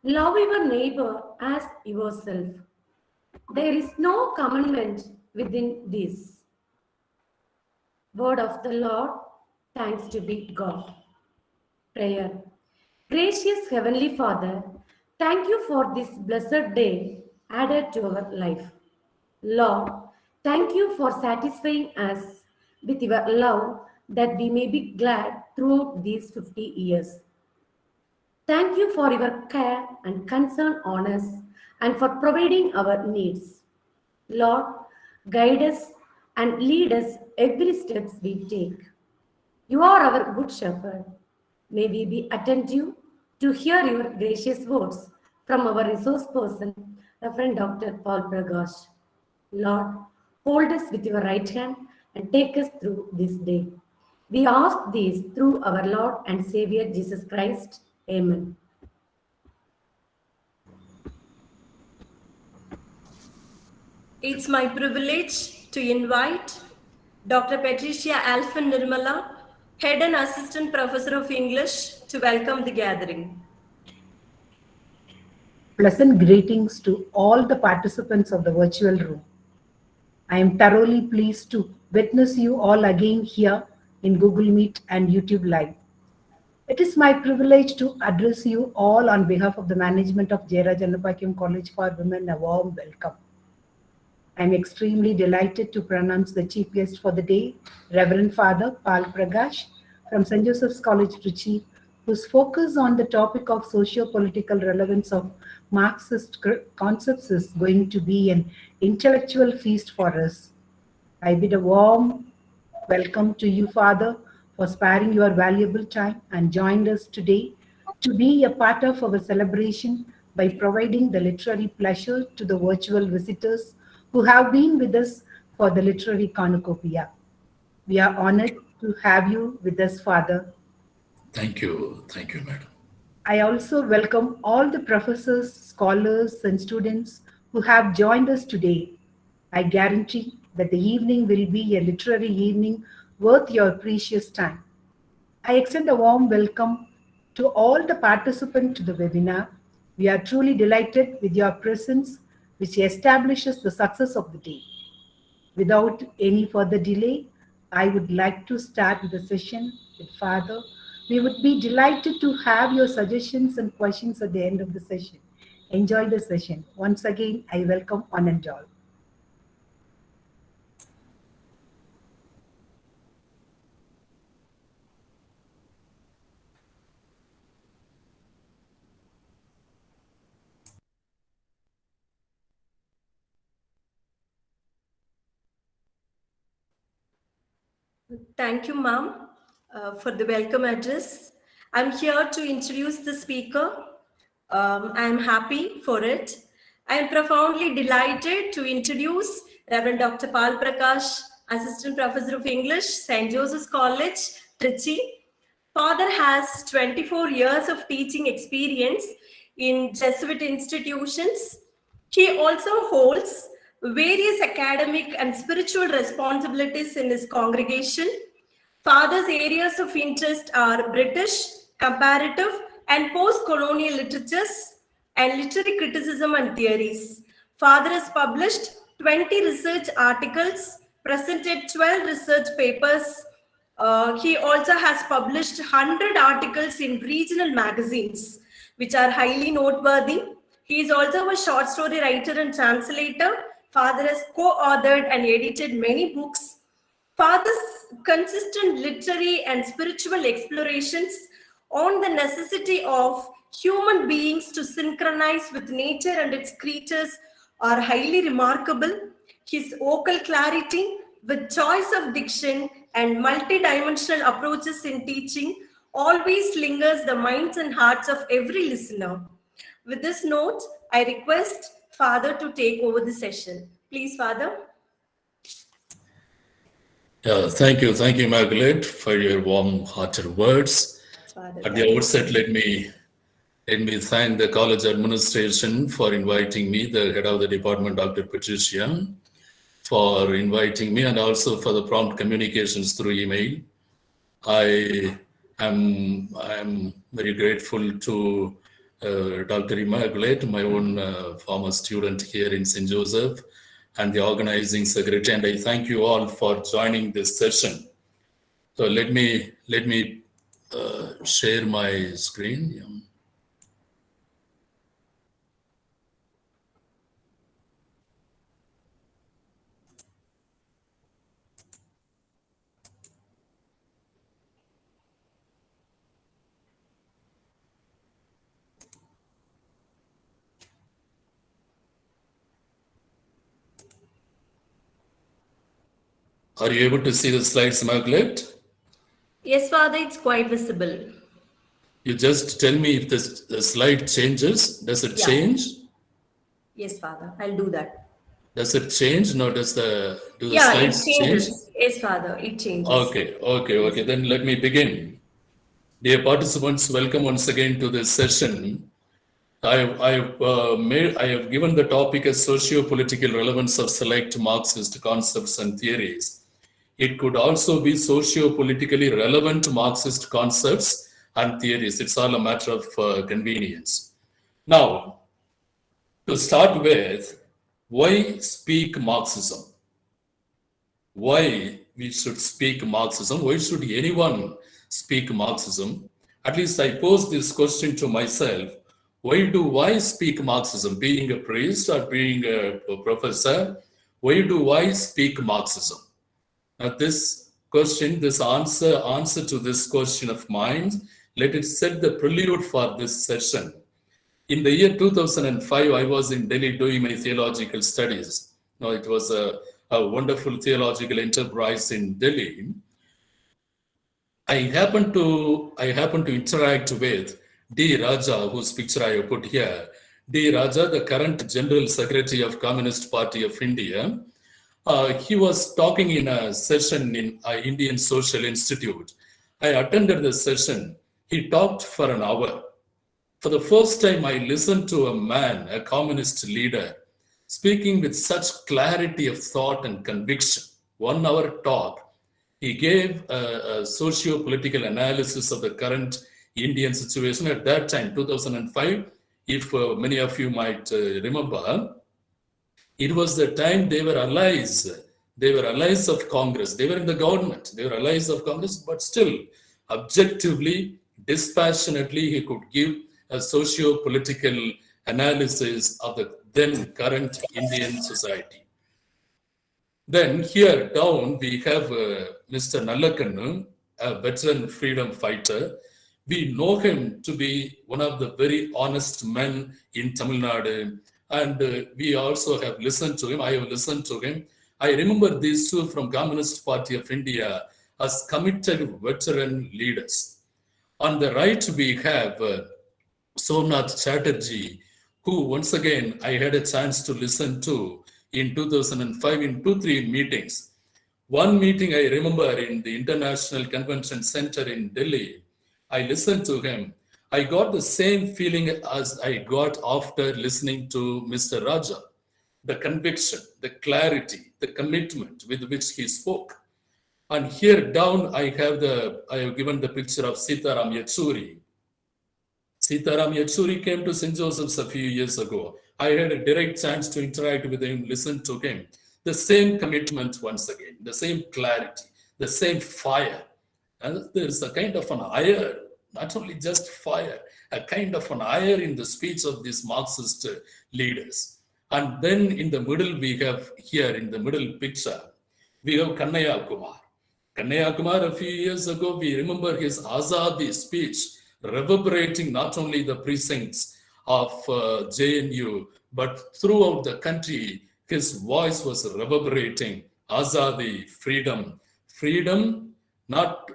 Love your neighbor as yourself. There is no commandment within this. Word of the Lord, thanks to be God. Prayer. Gracious Heavenly Father, thank you for this blessed day added to our life. Lord, thank you for satisfying us with your love that we may be glad throughout these 50 years. Thank you for your care and concern on us and for providing our needs. Lord, guide us and lead us every steps we take. You are our good shepherd. May we be attentive to hear your gracious words from our resource person, Reverend Dr. Paul Pragash. Lord, hold us with your right hand and take us through this day. We ask this through our Lord and Savior Jesus Christ. Amen. It's my privilege to invite Dr. Patricia Alphen Nirmala, Head and Assistant Professor of English, to welcome the gathering. Pleasant greetings to all the participants of the virtual room. I am thoroughly pleased to witness you all again here in Google Meet and YouTube Live. It is my privilege to address you all on behalf of the management of JAYARAJ ANNAPACKIAM College for Women a warm welcome. I am extremely delighted to pronounce the chief guest for the day, Reverend Father Paul Pragash from St. Joseph's College, Trichy, whose focus on the topic of socio-political relevance of Marxist concepts is going to be an intellectual feast for us. I bid a warm welcome to you, Father, for sparing your valuable time and joined us today to be a part of our celebration by providing the literary pleasure to the virtual visitors who have been with us for the literary cornucopia. We are honored to have you with us, Father. Thank you, madam. I also welcome all the professors, scholars, and students who have joined us today. I guarantee that the evening will be a literary evening worth your precious time. I extend a warm welcome to all the participants to the webinar. We are truly delighted with your presence, which establishes the success of the day. Without any further delay, I would like to start the session with Father. We would be delighted to have your suggestions and questions at the end of the session. Enjoy the session. Once again, I welcome one and all. Thank you, ma'am, for the welcome address. I'm here to introduce the speaker. I'm happy for it. I am profoundly delighted to introduce Reverend Dr. Paul Prakash, Assistant Professor of English, St. Joseph's College, Trichy. Father has 24 years of teaching experience in Jesuit institutions. He also holds various academic and spiritual responsibilities in his congregation. Father's areas of interest are British, comparative, and post-colonial literatures and literary criticism and theories. Father has published 20 research articles, presented 12 research papers. He also has published 100 articles in regional magazines, which are highly noteworthy. He is also a short story writer and translator. Father has co-authored and edited many books. Father's consistent literary and spiritual explorations on the necessity of human beings to synchronize with nature and its creatures are highly remarkable. His vocal clarity, with choice of diction and multidimensional approaches in teaching, always lingers the minds and hearts of every listener. With this note, I request Father to take over the session. Please, Father. Thank you, Margaret, for your warm-hearted words. Father, At the outset, let me thank the college administration for inviting me, the head of the department, Dr. Patricia, for inviting me, and also for the prompt communications through email. I am very grateful to Dr. Immaculate, my own former student here in St. Joseph, and the organizing secretary. And I thank you all for joining this session. So let me share my screen. Yeah. Are you able to see the slides, Immaculate? Yes, Father, it's quite visible. You just tell me if the slide changes. Does it change? Yes, Father, I'll do that. Does it change? No, do the Yeah, it slides changes. change? Yes, Father, it changes. Okay. Then let me begin. Dear participants, welcome once again to this session. I have given the topic as socio-political relevance of select Marxist concepts and theories. It could also be socio-politically relevant Marxist concepts and theories. It's all a matter of convenience. Now, to start with, why speak Marxism? Why we should speak Marxism? Why should anyone speak Marxism? At least I pose this question to myself. Why do I speak Marxism? Being a priest or being a professor, why do I speak Marxism? Now this question, this answer to this question of mine, let it set the prelude for this session. In the year 2005, I was in Delhi doing my theological studies. Now, it was a wonderful theological enterprise in Delhi. I happened to interact with D. Raja, whose picture I have put here. D. Raja, the current General Secretary of Communist Party of India. He was talking in a session in Indian Social Institute. I attended the session. He talked for an hour. For the first time, I listened to a man, a communist leader, speaking with such clarity of thought and conviction. 1 hour talk. He gave a socio-political analysis of the current Indian situation at that time, 2005. If many of you might remember, it was the time they were allies. They were allies of Congress. They were in the government. They were allies of Congress, but still, objectively, dispassionately, he could give a socio-political analysis of the then current Indian society. Then here down, we have Mr. Nallakanu, a veteran freedom fighter. We know him to be one of the very honest men in Tamil Nadu. And we also have listened to him. I have listened to him. I remember these two from Communist Party of India as committed veteran leaders. On the right, we have Sonat Chatterjee, who once again I had a chance to listen to in 2005 in 2-3 meetings. One meeting I remember in the International Convention Center in Delhi. I listened to him. I got the same feeling as I got after listening to Mr. Raja. The conviction, the clarity, the commitment with which he spoke. And here down, I have given the picture of Sitaram Yechury. Sitaram Yechury came to St. Joseph's a few years ago. I had a direct chance to interact with him, listen to him. The same commitment once again, the same clarity, the same fire. And there's a kind of an ire, not only just fire, a kind of an ire in the speech of these Marxist leaders. And then in the middle, we have here in the middle picture, we have Kannaya Kumar. Kannaya Kumar, a few years ago, we remember his Azadi speech, reverberating not only the precincts of JNU, but throughout the country, his voice was reverberating. Azadi, freedom. Freedom, not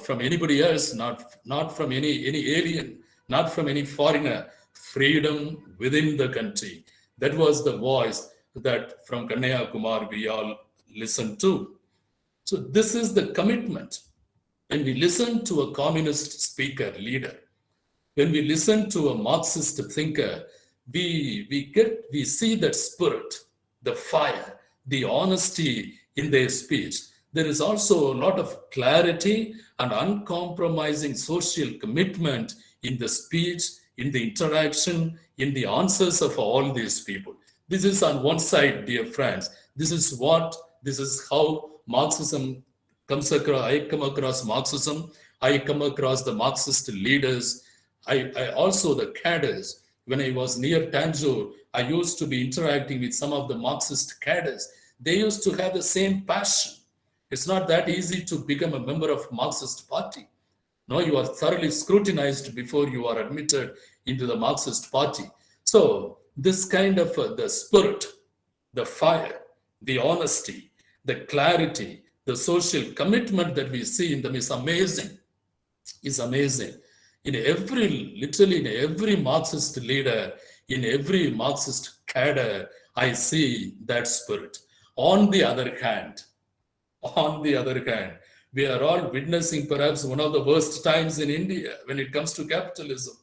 from anybody else, not from any alien, not from any foreigner. Freedom within the country. That was the voice that from Kannaya Kumar we all listened to. So this is the commitment. When we listen to a communist speaker, leader, when we listen to a Marxist thinker, we see that spirit, the fire, the honesty in their speech. There is also a lot of clarity and uncompromising social commitment in the speech, in the interaction, in the answers of all these people. This is on one side, dear friends. This is how Marxism comes across. I come across Marxism. I come across the Marxist leaders. I also the cadres. When I was near Tanjore, I used to be interacting with some of the Marxist cadres. They used to have the same passion. It's not that easy to become a member of Marxist party. No, you are thoroughly scrutinized before you are admitted into the Marxist party. So this kind of the spirit, the fire, the honesty, the clarity, the social commitment that we see in them is amazing. Is amazing. Literally in every Marxist leader, in every Marxist cadre, I see that spirit. On the other hand, we are all witnessing perhaps one of the worst times in India when it comes to capitalism.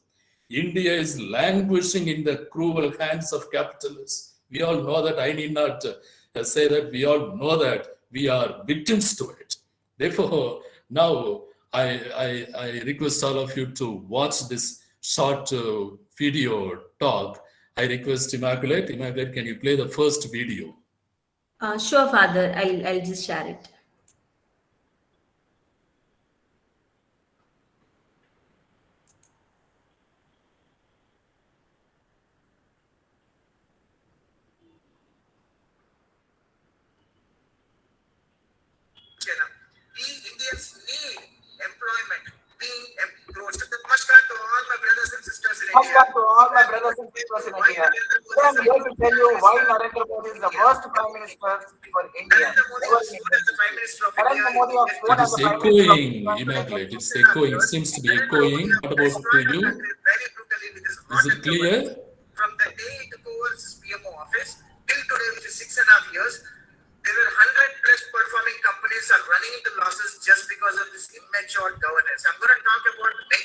India is languishing in the cruel hands of capitalists. We all know that. I need not say that. We all know that we are victims to it. Therefore, now I request all of you to watch this short video talk. I request Immaculate, can you play the first video? Sure, Father. I'll just share it. We Indians need employment, being employed. Namaskar to all my brothers and sisters in India. Namaskar to all my brothers and sisters in India. Today I'm here to tell you why Narendra Modi is the worst Prime Minister for India. Narendra Modi was sworn as the Prime Minister It is echoing, Immaculate. It's echoing. It seems to be echoing. What about to you? Is it clear? From the day it took over his PMO office till today, which is 6.5 years, there were 100 plus performing companies are running into losses just because of this immature governance. I'm going to talk about the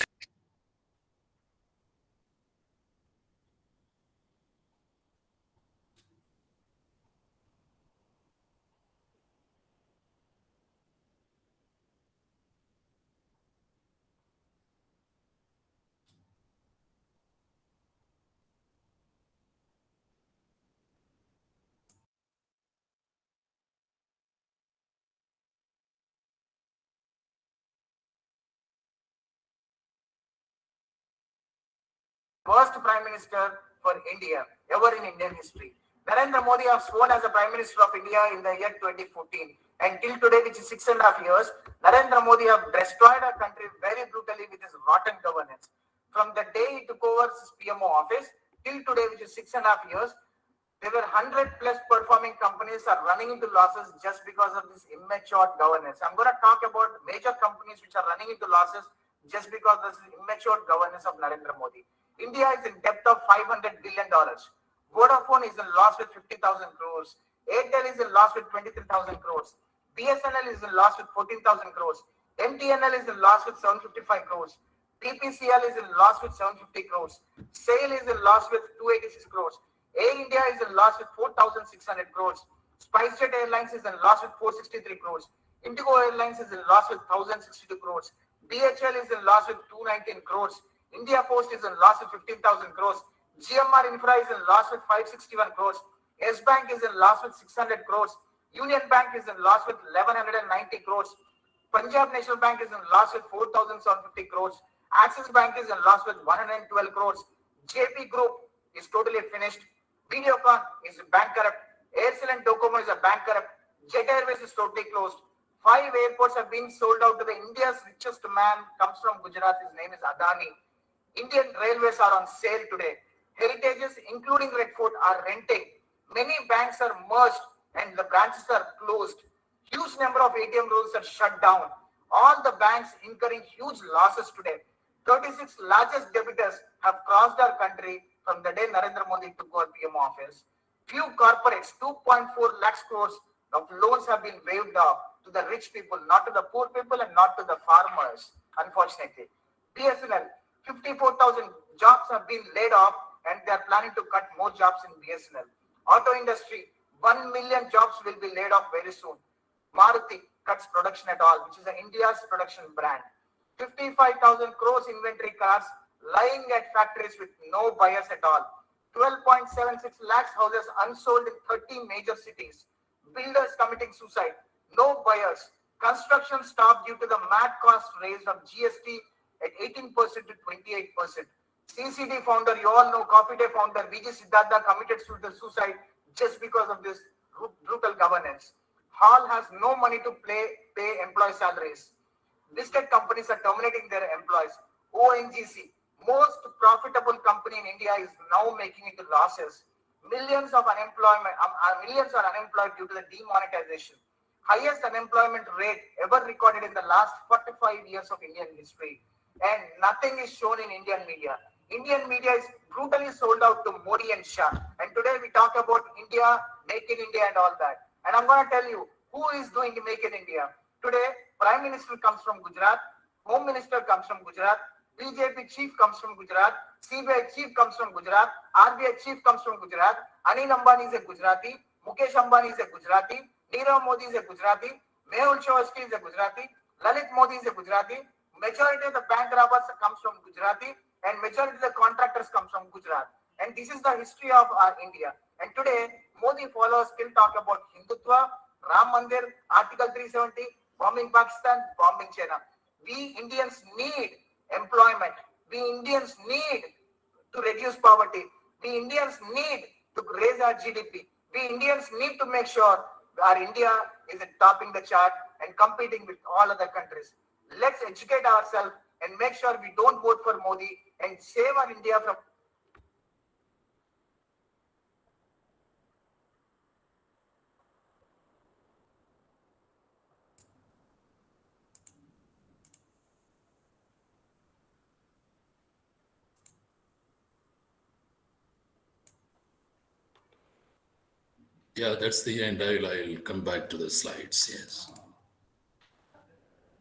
worst Prime Minister for India ever in Indian history. Narendra Modi was sworn as the Prime Minister of India in the year 2014. And till today, which is 6.5 years, Narendra Modi have destroyed our country very brutally with his rotten governance. From the day he took over his PMO office till today, which is 6.5 years, there were 100 plus performing companies are running into losses just because of this immature governance. I'm going to talk about major companies which are running into losses just because of this immature governance of Narendra Modi. India is in debt of $500 billion. Vodafone is in loss with 50,000 crores. Airtel is in loss with 23,000 crores. BSNL is in loss with 14,000 crores. MTNL is in loss with 755 crores. PPCL is in loss with 750 crores. SAIL is in loss with 286 crores. Air India is in loss with 4,600 crores. SpiceJet Airlines is in loss with 463 crores. Indigo Airlines is in loss with 1,062 crores. DHL is in loss with 219 crores. India Post is in loss with 15,000 crores. GMR Infra is in loss with 561 crores. S Bank is in loss with 600 crores. Union Bank is in loss with 1,190 crores. Punjab National Bank is in loss with 4,750 crores. Axis Bank is in loss with 112 crores. JP Group is totally finished. Videocon is bankrupt. Aircel and Docomo is a bankrupt. Jet Airways is totally closed. 5 airports have been sold out to the India's richest man, comes from Gujarat. His name is Adani. Indian railways are on sale today. Heritages, including Red Fort, are renting. Many banks are merged and the branches are closed. Huge number of ATM rolls are shut down. All the banks incurring huge losses today. 36 largest debtors have crossed our country from the day Narendra Modi took over PM office. Few corporates, 2.4 lakhs crores of loans have been waived off to the rich people, not to the poor people and not to the farmers, unfortunately. BSNL, 54,000 jobs have been laid off and they are planning to cut more jobs in BSNL. Auto industry, 1 million jobs will be laid off very soon. Maruti cuts production at all, which is India's production brand. 55,000 crores inventory cars lying at factories with no buyers at all. 12.76 lakhs houses unsold in 30 major cities. Builders committing suicide. No buyers. Construction stopped due to the mad cost raised of GST at 18% to 28%. CCD founder, you all know, Coffee Day founder VG Siddhartha committed suicide just because of this brutal governance. Hall has no money to pay employee salaries. Listed companies are terminating their employees. ONGC, most profitable company in India, is now making it to losses. Millions are unemployed due to the demonetization. Highest unemployment rate ever recorded in the last 45 years of Indian history. And nothing is shown in Indian media. Indian media is brutally sold out to Modi and Shah. And today we talk about India, Make in India and all that. And I'm going to tell you who is doing Make in India. Today, Prime Minister comes from Gujarat, Home Minister comes from Gujarat, BJP Chief comes from Gujarat, CBI Chief comes from Gujarat, RBI Chief comes from Gujarat, Anil Ambani is a Gujarati, Mukesh Ambani is a Gujarati, Nirav Modi is a Gujarati, Mehul Choksey is a Gujarati, Lalit Modi is a Gujarati. Majority of the bank robbers comes from Gujarati and majority of the contractors comes from Gujarat. And this is the history of our India. And today, Modi followers still talk about Hindutva, Ram Mandir, Article 370, bombing Pakistan, bombing China. We Indians need employment. We Indians need to reduce poverty. We Indians need to raise our GDP. We Indians need to make sure our India is topping the chart and competing with all other countries. Let's educate ourselves and make sure we don't vote for Modi and save our India from. Yeah, that's the end. I'll come back to the slides. Yes.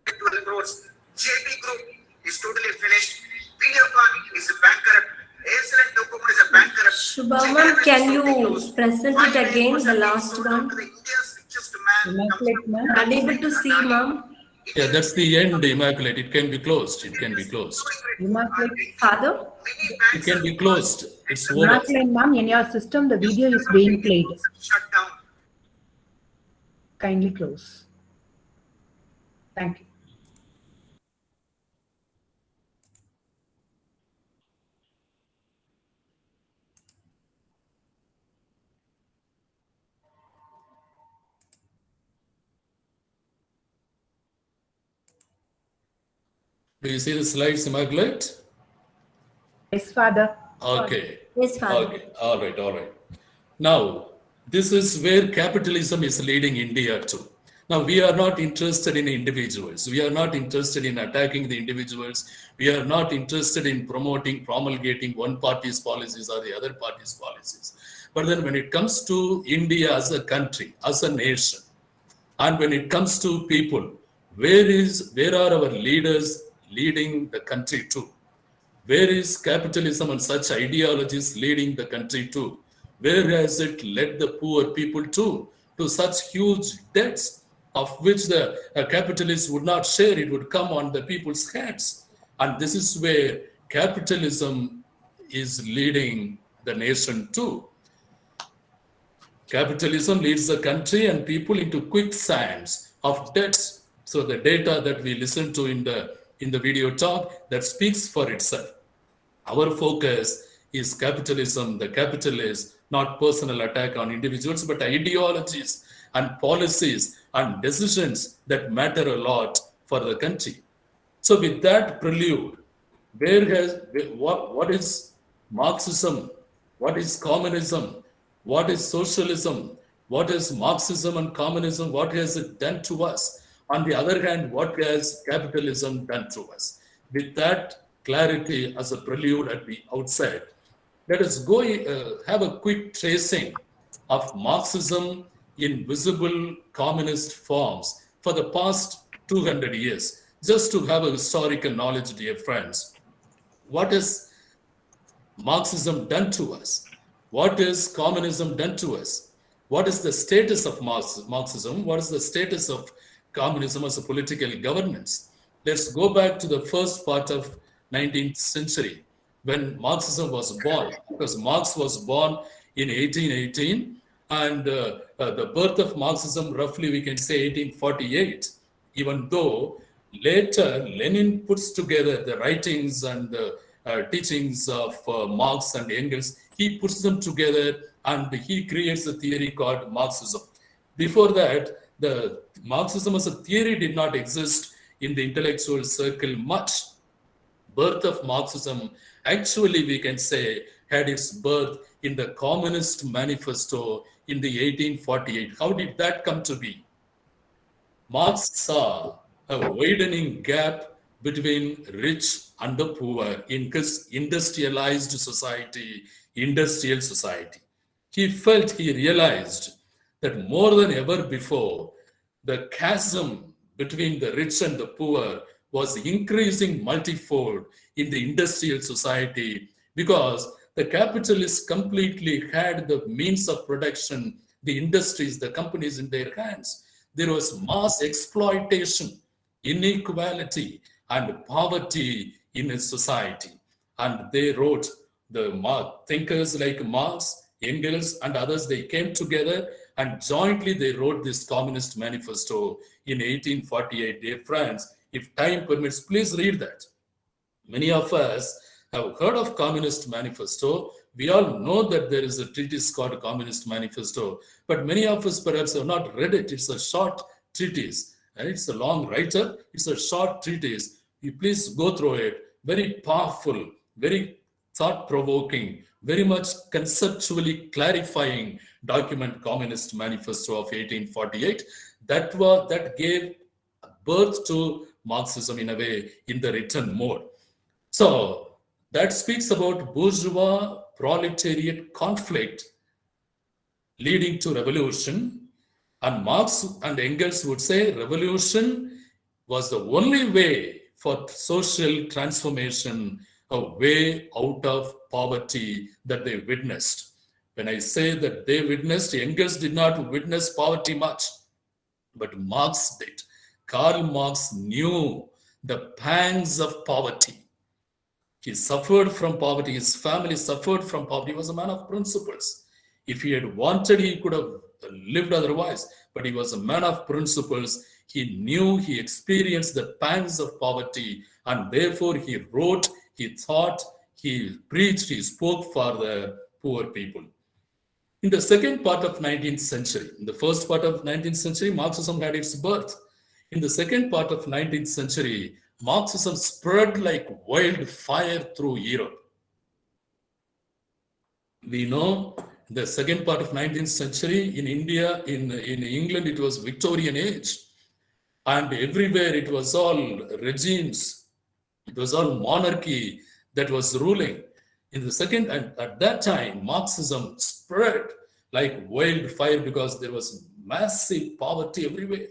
12 crores. JP Group is totally finished. Videocon is bankrupt. ASL and Docomo is a bankrupt. Shubham, can you present it again, the last one? Immaculate, ma'am. Unable to see, ma'am. Yeah, that's the end, Immaculate. It can be closed. It can be closed. Immaculate. Father? It can be closed. It's over. Immaculate, ma'am, in your system, the video is being played. Shut down. Kindly close. Thank you. Do you see the slides, Immaculate? Yes, Father. Okay. Yes, Father. Okay. All right. Now, this is where capitalism is leading India to. Now, we are not interested in individuals. We are not interested in attacking the individuals. We are not interested in promulgating one party's policies or the other party's policies. But then when it comes to India as a country, as a nation, and when it comes to people, where are our leaders leading the country to? Where is capitalism and such ideologies leading the country to? Where has it led the poor people to? To such huge debts of which the capitalists would not share. It would come on the people's heads. And this is where capitalism is leading the nation to. Capitalism leads the country and people into quicksands of debts. So the data that we listen to in the video talk, that speaks for itself. Our focus is capitalism, the capitalist, not personal attack on individuals, but ideologies and policies and decisions that matter a lot for the country. So with that prelude, what is Marxism? What is communism? What is socialism? What is Marxism and communism? What has it done to us? On the other hand, what has capitalism done to us? With that clarity as a prelude at the outset, let us go have a quick tracing of Marxism in visible communist forms for the past 200 years, just to have a historical knowledge, dear friends. What has Marxism done to us? What is communism done to us? What is the status of Marxism? What is the status of communism as a political governance? Let's go back to the first part of 19th century. when Marxism was born, because Marx was born in 1818, and the birth of Marxism, roughly we can say 1848, even though later Lenin puts together the writings and the teachings of Marx and Engels, he puts them together and he creates a theory called Marxism. Before that, the Marxism as a theory did not exist in the intellectual circle much. Birth of Marxism, actually we can say, had its birth in the Communist Manifesto in the 1848. How did that come to be? Marx saw a widening gap between rich and the poor in his industrialized society, industrial society. He realized that more than ever before, the chasm between the rich and the poor was increasing multifold in the industrial society because the capitalists completely had the means of production, the industries, the companies in their hands. There was mass exploitation, inequality, and poverty in a society. And they wrote, the thinkers like Marx, Engels, and others, they came together and jointly they wrote this Communist Manifesto in 1848. Dear friends, if time permits, please read that. Many of us have heard of Communist Manifesto. We all know that there is a treatise called Communist Manifesto, but many of us perhaps have not read it. It's a short treatise. It's a long writer. It's a short treatise. You please go through it. Very powerful, very thought-provoking, very much conceptually clarifying document, Communist Manifesto of 1848. That gave birth to Marxism in a way in the written mode. So that speaks about bourgeois proletariat conflict leading to revolution. And Marx and Engels would say revolution was the only way for social transformation, a way out of poverty that they witnessed. When I say that they witnessed, Engels did not witness poverty much, but Marx did. Karl Marx knew the pangs of poverty. He suffered from poverty. His family suffered from poverty. He was a man of principles. If he had wanted, he could have lived otherwise, but he was a man of principles. He knew, he experienced the pangs of poverty, and therefore he wrote, he thought, he preached, he spoke for the poor people. In the second part of 19th century, in the first part of 19th century, Marxism had its birth. In the second part of 19th century, Marxism spread like wildfire through Europe. We know the second part of 19th century in India, in England, it was Victorian age. And everywhere it was all regimes. It was all monarchy that was ruling. In the second, and at that time, Marxism spread like wildfire because there was massive poverty everywhere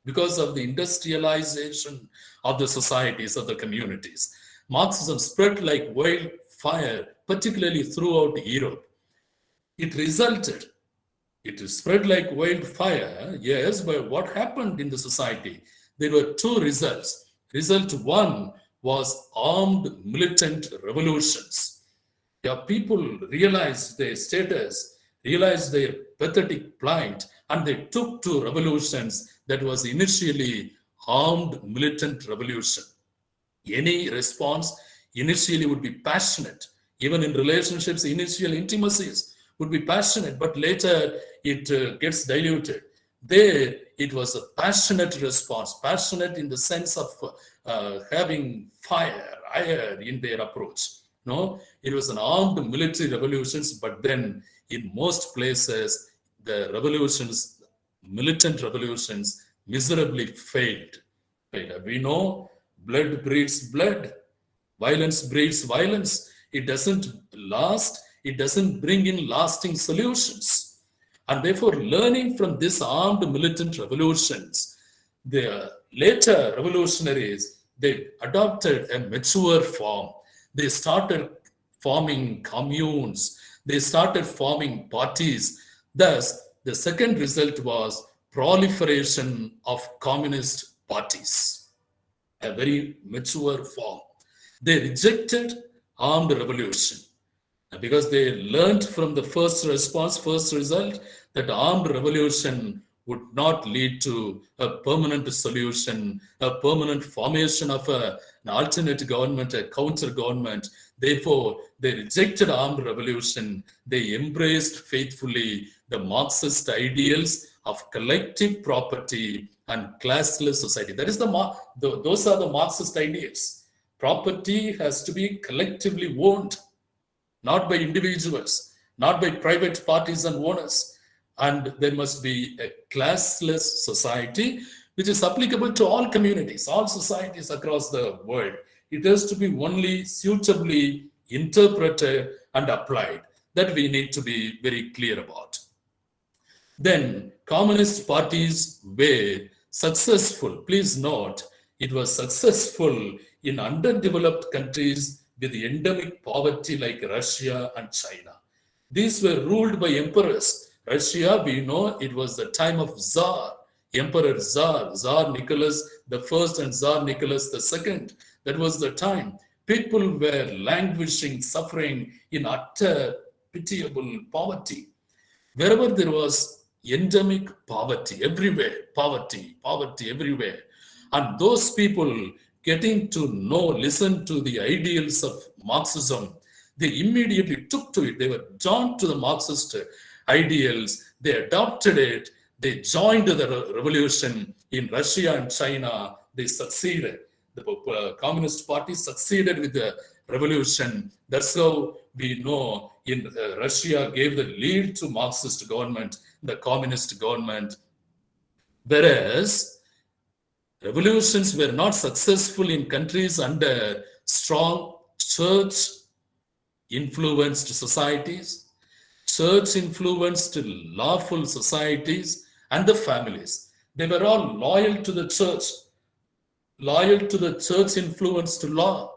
because of the industrialization of the societies, of the communities. Marxism spread like wildfire, particularly throughout Europe. It spread like wildfire, yes, but what happened in the society? There were two results. Result one was armed militant revolutions. Yeah, people realized their status, realized their pathetic plight, and they took to revolutions that was initially armed militant revolution. Any response initially would be passionate. Even in relationships, initial intimacies would be passionate, but later it gets diluted. There, it was a passionate response, passionate in the sense of having fire in their approach. No, it was an armed military revolutions, but then in most places, the revolutions, militant revolutions, miserably failed. We know blood breeds blood, violence breeds violence. It doesn't last, it doesn't bring in lasting solutions. And therefore, learning from this armed militant revolutions, the later revolutionaries, they adopted a mature form. They started forming communes. They started forming parties. Thus, the second result was proliferation of communist parties, a very mature form. They rejected armed revolution. Because they learned from the first result, that armed revolution would not lead to a permanent solution, a permanent formation of an alternate government, a counter government. Therefore, they rejected armed revolution. They embraced faithfully the Marxist ideals of collective property and classless society. That is those are the Marxist ideas. Property has to be collectively owned, not by individuals, not by private parties and owners. And there must be a classless society which is applicable to all communities, all societies across the world. It has to be only suitably interpreted and applied. That we need to be very clear about. Then communist parties were successful. Please note, it was successful in underdeveloped countries with endemic poverty like Russia and China. These were ruled by emperors. Russia, we know it was the time of Tsar, Emperor Tsar, Tsar Nicholas I and Tsar Nicholas II. That was the time. People were languishing, suffering in utter pitiable poverty. Wherever there was endemic poverty, everywhere, poverty everywhere. And those people getting to know, listen to the ideals of Marxism, they immediately took to it. They were drawn to the Marxist ideals. They adopted it. They joined the revolution in Russia and China. They succeeded. The Communist Party succeeded with the revolution. That's how we know in Russia gave the lead to Marxist government, the communist government. Whereas revolutions were not successful in countries under strong church influenced societies, church influenced lawful societies, and the families. They were all loyal to the church influenced law.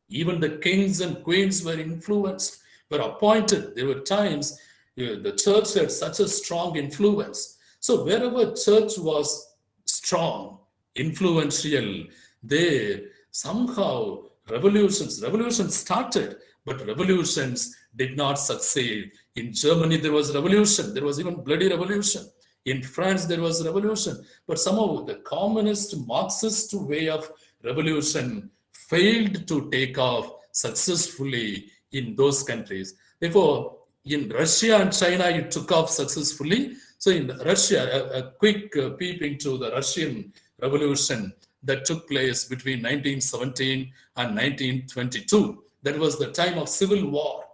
Even the kings and queens were influenced, were appointed. There were times the church had such a strong influence. So wherever church was strong, influential, there somehow revolutions started, but revolutions did not succeed. In Germany, there was revolution. There was even bloody revolution. In France, there was revolution. But somehow the communist Marxist way of revolution failed to take off successfully in those countries. Therefore, in Russia and China, it took off successfully. So in Russia, a quick peep into the Russian Revolution that took place between 1917 and 1922. That was the time of civil war.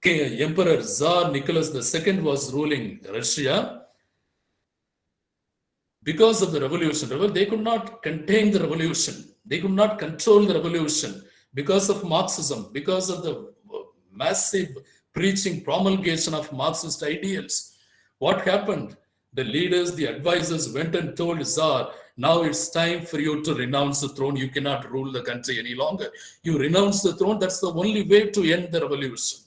Emperor Tsar Nicholas II was ruling Russia. Because of the revolution, they could not contain the revolution. They could not control the revolution because of Marxism, because of the massive preaching, promulgation of Marxist ideals. What happened? The leaders, the advisors went and told Tsar, now it's time for you to renounce the throne. You cannot rule the country any longer. You renounce the throne. That's the only way to end the revolution.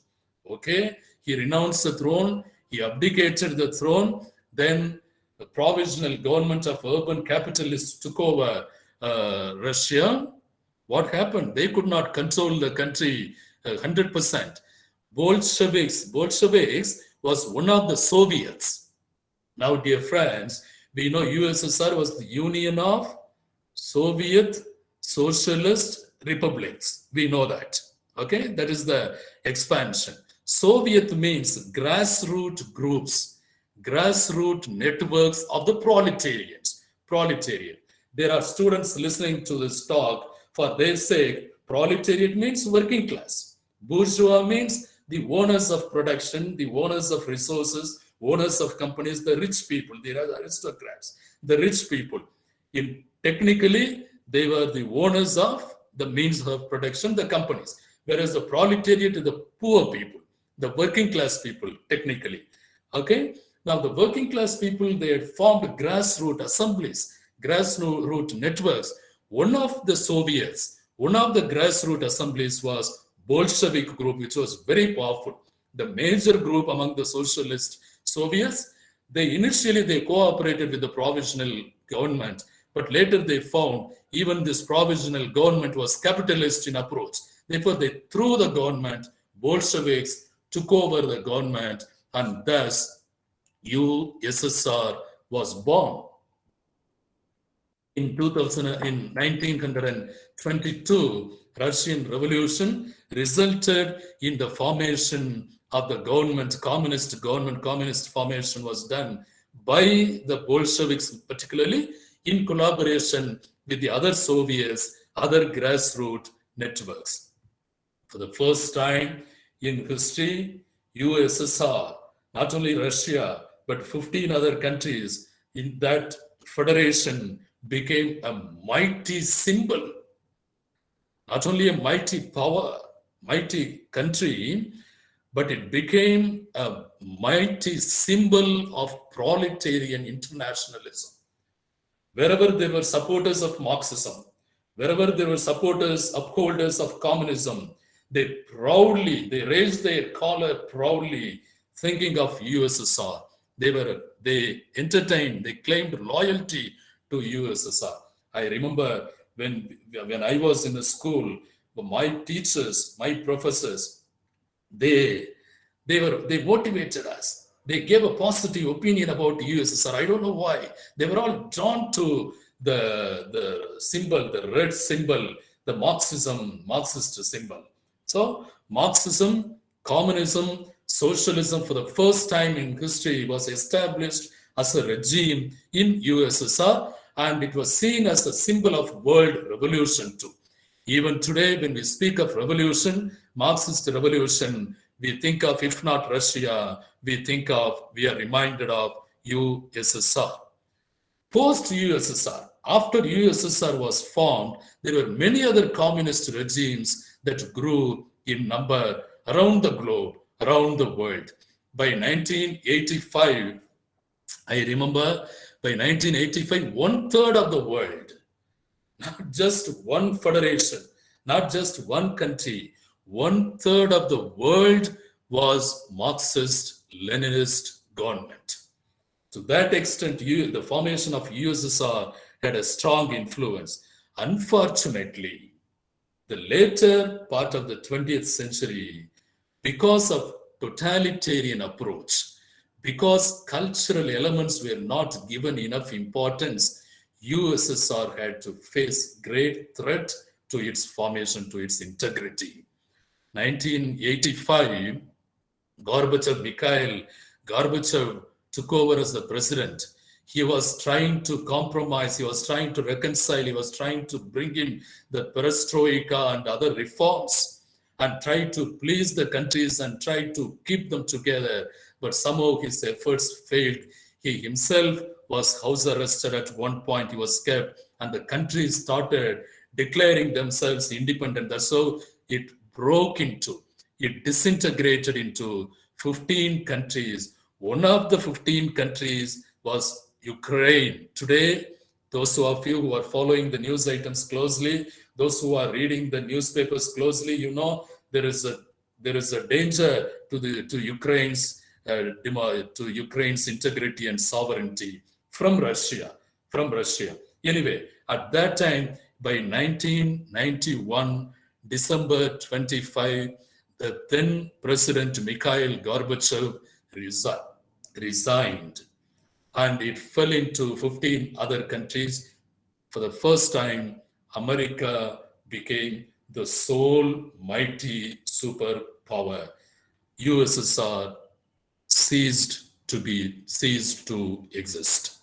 Okay? He renounced the throne. He abdicated the throne. Then the provisional government of urban capitalists took over Russia. What happened? They could not control the country 100%. Bolsheviks was one of the Soviets. Now, dear friends, we know USSR was the Union of Soviet Socialist Republics. We know that. Okay, that is the expansion. Soviet means grassroots groups, grassroots networks of the proletariat. There are students listening to this talk. For their sake, proletariat means working class. Bourgeois means the owners of production, the owners of resources, owners of companies, the rich people, the aristocrats, the rich people. Technically, they were the owners of the means of production, the companies. Whereas the proletariat is the poor people, the working class people, technically. Okay? Now, the working class people, they had formed grassroots assemblies, grassroots networks. One of the Soviets, one of the grassroots assemblies was Bolshevik group, which was very powerful. The major group among the socialist Soviets, they cooperated with the provisional government, but later they found even this provisional government was capitalist in approach. Therefore, they threw the government, Bolsheviks took over the government, and thus USSR was born. In 1922, Russian Revolution resulted in the formation of the government, communist formation was done by the Bolsheviks, particularly in collaboration with the other Soviets, other grassroots networks. For the first time in history, USSR, not only Russia, but 15 other countries in that federation became a mighty symbol, not only a mighty power, mighty country, but it became a mighty symbol of proletarian internationalism. Wherever there were supporters of Marxism, wherever there were supporters, upholders of communism, they raised their collar proudly, thinking of USSR. They entertained, they claimed loyalty to USSR. I remember when I was in the school, my teachers, my professors, they motivated us. They gave a positive opinion about USSR. I don't know why. They were all drawn to the symbol, the red symbol, the Marxist symbol. So Marxism, communism, socialism for the first time in history was established as a regime in USSR, and it was seen as a symbol of world revolution too. Even today, when we speak of revolution, Marxist revolution, we think of, if not Russia, we are reminded of USSR. Post-USSR, after USSR was formed, there were many other communist regimes that grew in number around the globe, around the world. By 1985, I remember, by 1985, 1/3 of the world, not just one federation, not just one country, 1/3 of the world was Marxist-Leninist government. To that extent, the formation of USSR had a strong influence. Unfortunately, the later part of the 20th century, because of totalitarian approach, because cultural elements were not given enough importance, USSR had to face great threat to its formation, to its integrity. 1985, Mikhail Gorbachev took over as the president. He was trying to compromise, he was trying to reconcile, he was trying to bring in the perestroika and other reforms and try to please the countries and try to keep them together. But somehow his efforts failed. He himself was house arrested at one point, he was kept, and the countries started declaring themselves independent. That's how it disintegrated into 15 countries. One of the 15 countries was Ukraine. Today, those of you who are following the news items closely, those who are reading the newspapers closely, you know there is a danger to Ukraine's integrity and sovereignty from Russia. Anyway, at that time, by 1991, December 25, the then President Mikhail Gorbachev resigned, and it fell into 15 other countries. For the first time, America became the sole mighty superpower. USSR ceased to exist.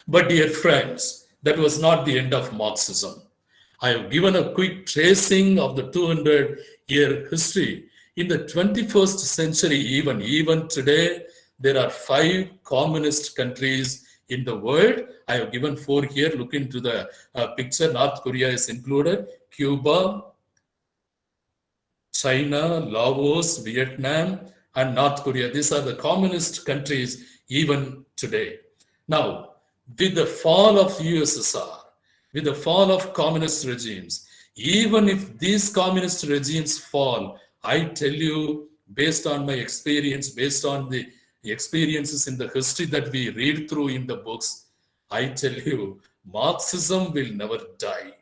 But dear friends, that was not the end of Marxism. I have given a quick tracing of the 200-year history. In the 21st century, even today, there are 5 communist countries in the world. I have given 4 here. Look into the picture. North Korea is included. Cuba, China, Laos, Vietnam, and North Korea. These are the communist countries even today. Now, with the fall of USSR, with the fall of communist regimes, even if these communist regimes fall, I tell you, based on my experience, based on the experiences in the history that we read through in the books, I tell you, Marxism will never die.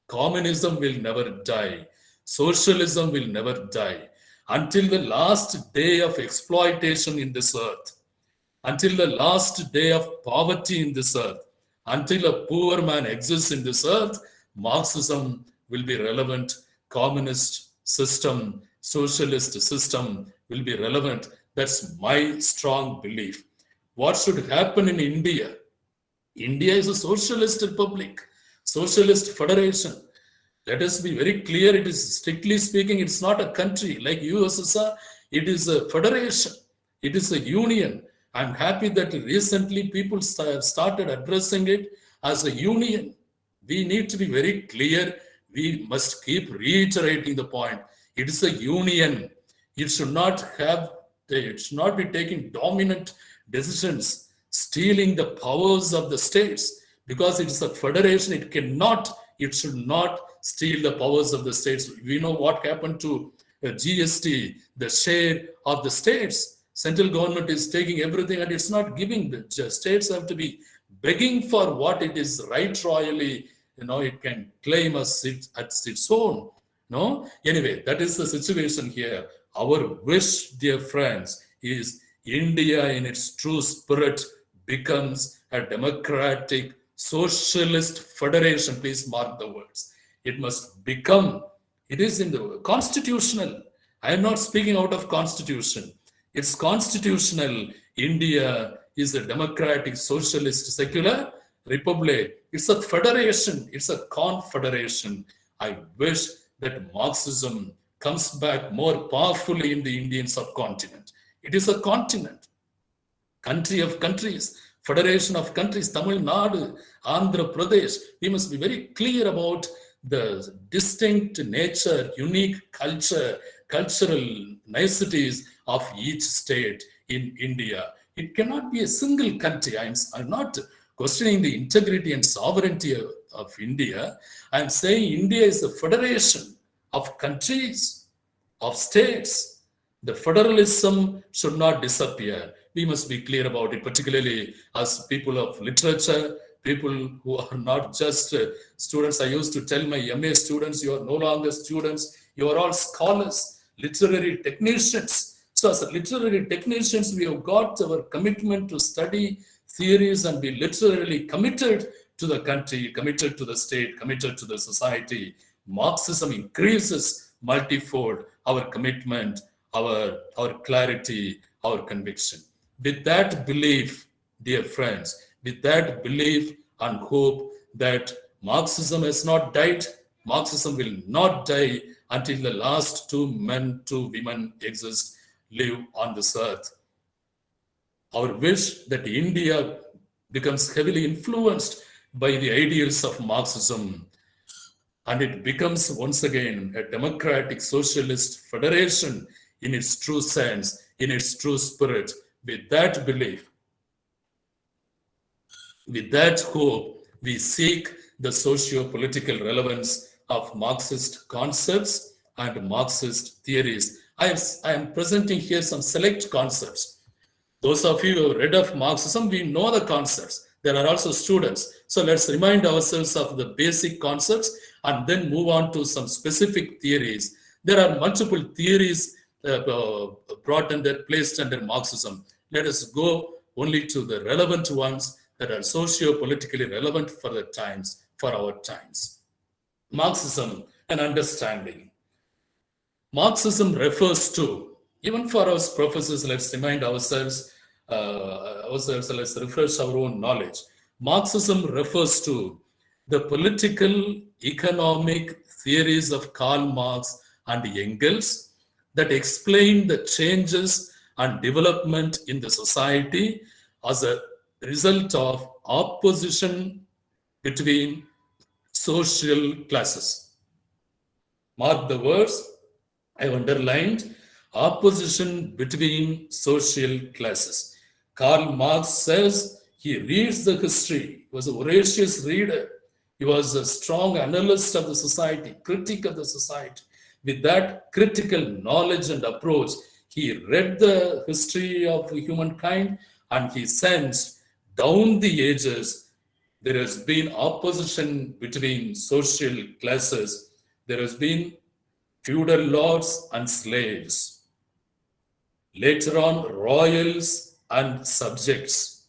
Communism will never die. Socialism will never die until the last day of exploitation in this earth, until the last day of poverty in this earth, until a poor man exists in this earth. Marxism will be relevant. Communist system, socialist system will be relevant. That's my strong belief. What should happen in India? India is a socialist republic, socialist federation. Let us be very clear. It is, strictly speaking, it's not a country like USSR. It is a federation. It is a union. I'm happy that recently people started addressing it as a union. We need to be very clear. We must keep reiterating the point. It is a union. It should not be taking dominant decisions, stealing the powers of the states. Because it is a federation, it should not steal the powers of the states. We know what happened to GST, the share of the states. Central government is taking everything and it's not giving. The states have to be begging for what it is right royally. It can claim as its own. No? Anyway, that is the situation here. Our wish, dear friends, is India in its true spirit becomes a democratic socialist federation. Please mark the words. It must become, it is in the constitutional. I am not speaking out of constitution. It's constitutional. India is a democratic, socialist, secular republic. It's a federation. It's a confederation. I wish that Marxism comes back more powerfully in the Indian subcontinent. It is a continent, country of countries, federation of countries, Tamil Nadu, Andhra Pradesh. We must be very clear about the distinct nature, unique culture, cultural niceties of each state in India. It cannot be a single country. I'm not questioning the integrity and sovereignty of India. I'm saying India is a federation of countries, of states. The federalism should not disappear. We must be clear about it, particularly as people of literature, people who are not just students. I used to tell my MA students, you are no longer students, you are all scholars, literary technicians. So as literary technicians, we have got our commitment to study theories and be literally committed to the country, committed to the state, committed to the society. Marxism increases multifold our commitment, our clarity, our conviction. With that belief, dear friends, with that belief and hope that Marxism has not died, Marxism will not die until the last two men, two women exist, live on this earth. Our wish that India becomes heavily influenced by the ideals of Marxism and it becomes once again a democratic socialist federation in its true sense, in its true spirit. With that belief, with that hope, we seek the socio-political relevance of Marxist concepts and Marxist theories. I am presenting here some select concepts. Those of you who have read of Marxism, we know the concepts. There are also students. So let's remind ourselves of the basic concepts and then move on to some specific theories. There are multiple theories brought under, placed under Marxism. Let us go only to the relevant ones that are socio-politically relevant for the times, for our times. Marxism and understanding. Marxism refers to, even for us professors, let's remind ourselves, let's refresh our own knowledge. Marxism refers to the political, economic theories of Karl Marx and Engels that explain the changes and development in the society as a result of opposition between social classes. Mark the words I have underlined: opposition between social classes. Karl Marx says he reads the history. He was a voracious reader. He was a strong analyst of the society, critic of the society. With that critical knowledge and approach, he read the history of humankind and he sensed down the ages there has been opposition between social classes. There has been feudal lords and slaves, later on royals and subjects,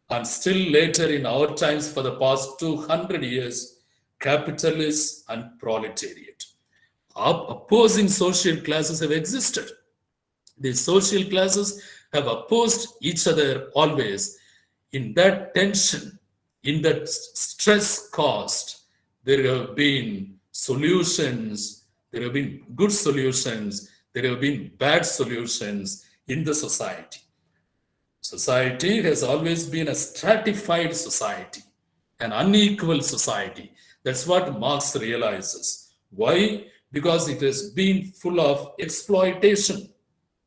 and still later in our times for the past 200 years, capitalists and proletariat. Opposing social classes have existed. These social classes have opposed each other always. In that tension, in that stress caused, there have been solutions, there have been good solutions, there have been bad solutions in the society. Society has always been a stratified society, an unequal society. That's what Marx realizes. Why? Because it has been full of exploitation.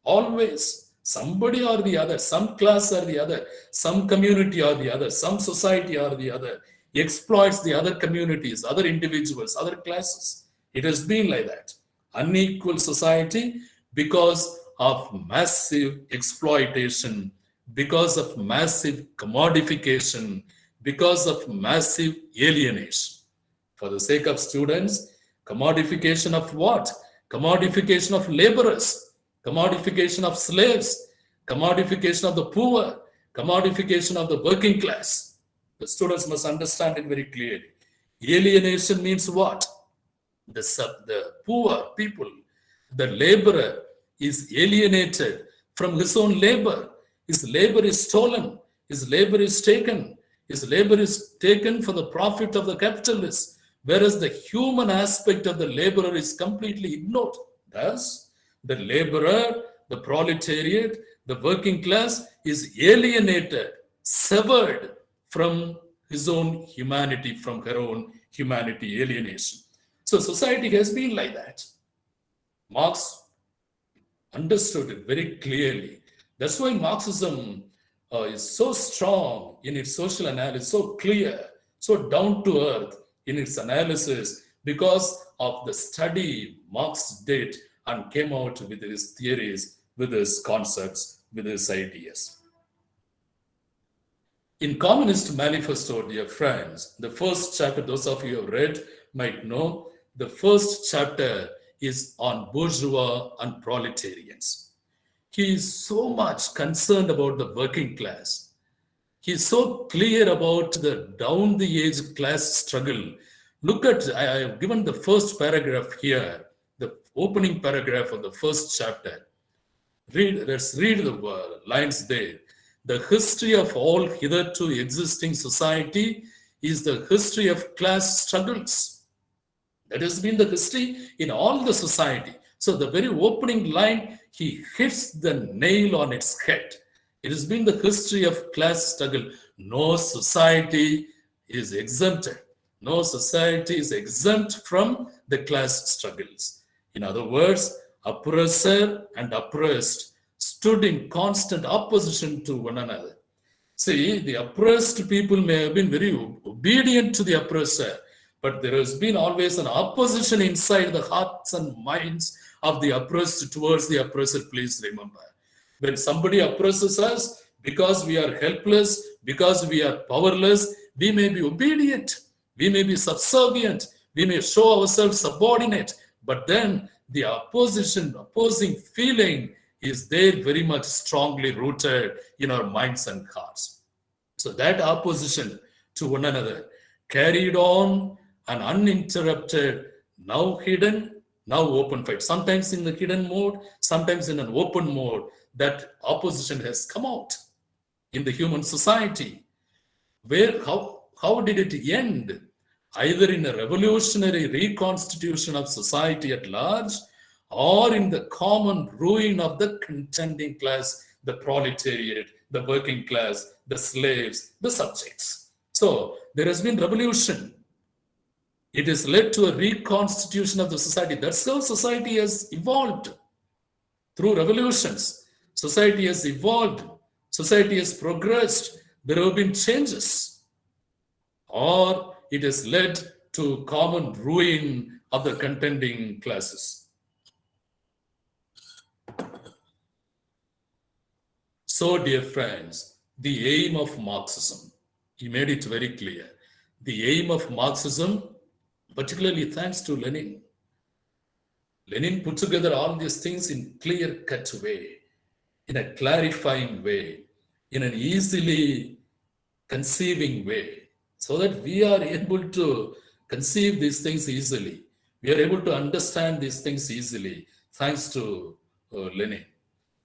Always, somebody or the other, some class or the other, some community or the other, some society or the other exploits the other communities, other individuals, other classes. It has been like that. Unequal society because of massive exploitation, because of massive commodification, because of massive alienation. For the sake of students, commodification of what? Commodification of laborers, commodification of slaves, commodification of the poor, commodification of the working class. The students must understand it very clearly. Alienation means what? The poor people, the laborer is alienated from his own labor. His labor is stolen. His labor is taken. His labor is taken for the profit of the capitalist, whereas the human aspect of the laborer is completely ignored. Thus, the laborer, the proletariat, the working class is alienated, severed from his own humanity, from her own humanity, alienation. So society has been like that. Marx understood it very clearly. That's why Marxism is so strong in its social analysis, so clear, so down to earth in its analysis, because of the study Marx did and came out with his theories, with his concepts, with his ideas. In Communist Manifesto, dear friends, the first chapter, those of you who have read might know, the first chapter is on bourgeois and proletarians. He is so much concerned about the working class. He is so clear about the down the age class struggle. Look at, I have given the first paragraph here, the opening paragraph of the first chapter. Let's read the lines there. The history of all hitherto existing society is the history of class struggles. That has been the history in all the society. So the very opening line, he hits the nail on its head. It has been the history of class struggle. No society is exempted. No society is exempt from the class struggles. In other words, oppressor and oppressed stood in constant opposition to one another. See, the oppressed people may have been very obedient to the oppressor, but there has been always an opposition inside the hearts and minds of the oppressed towards the oppressor, please remember. When somebody oppresses us, because we are helpless, because we are powerless, we may be obedient, we may be subservient, we may show ourselves subordinate, but then the opposing feeling is there very much strongly rooted in our minds and hearts. So that opposition to one another carried on an uninterrupted, now hidden, now open fight. Sometimes in the hidden mode, sometimes in an open mode, that opposition has come out in the human society. How did it end? Either in a revolutionary reconstitution of society at large, or in the common ruin of the contending class, the proletariat, the working class, the slaves, the subjects. So there has been revolution. It has led to a reconstitution of the society. That's how society has evolved. Through revolutions, society has evolved. Society has progressed. There have been changes. Or it has led to common ruin of the contending classes. So, dear friends, the aim of Marxism, he made it very clear. The aim of Marxism, particularly thanks to Lenin, Lenin put together all these things in clear-cut way, in a clarifying way, in an easily conceiving way, so that we are able to conceive these things easily. We are able to understand these things easily, thanks to Lenin.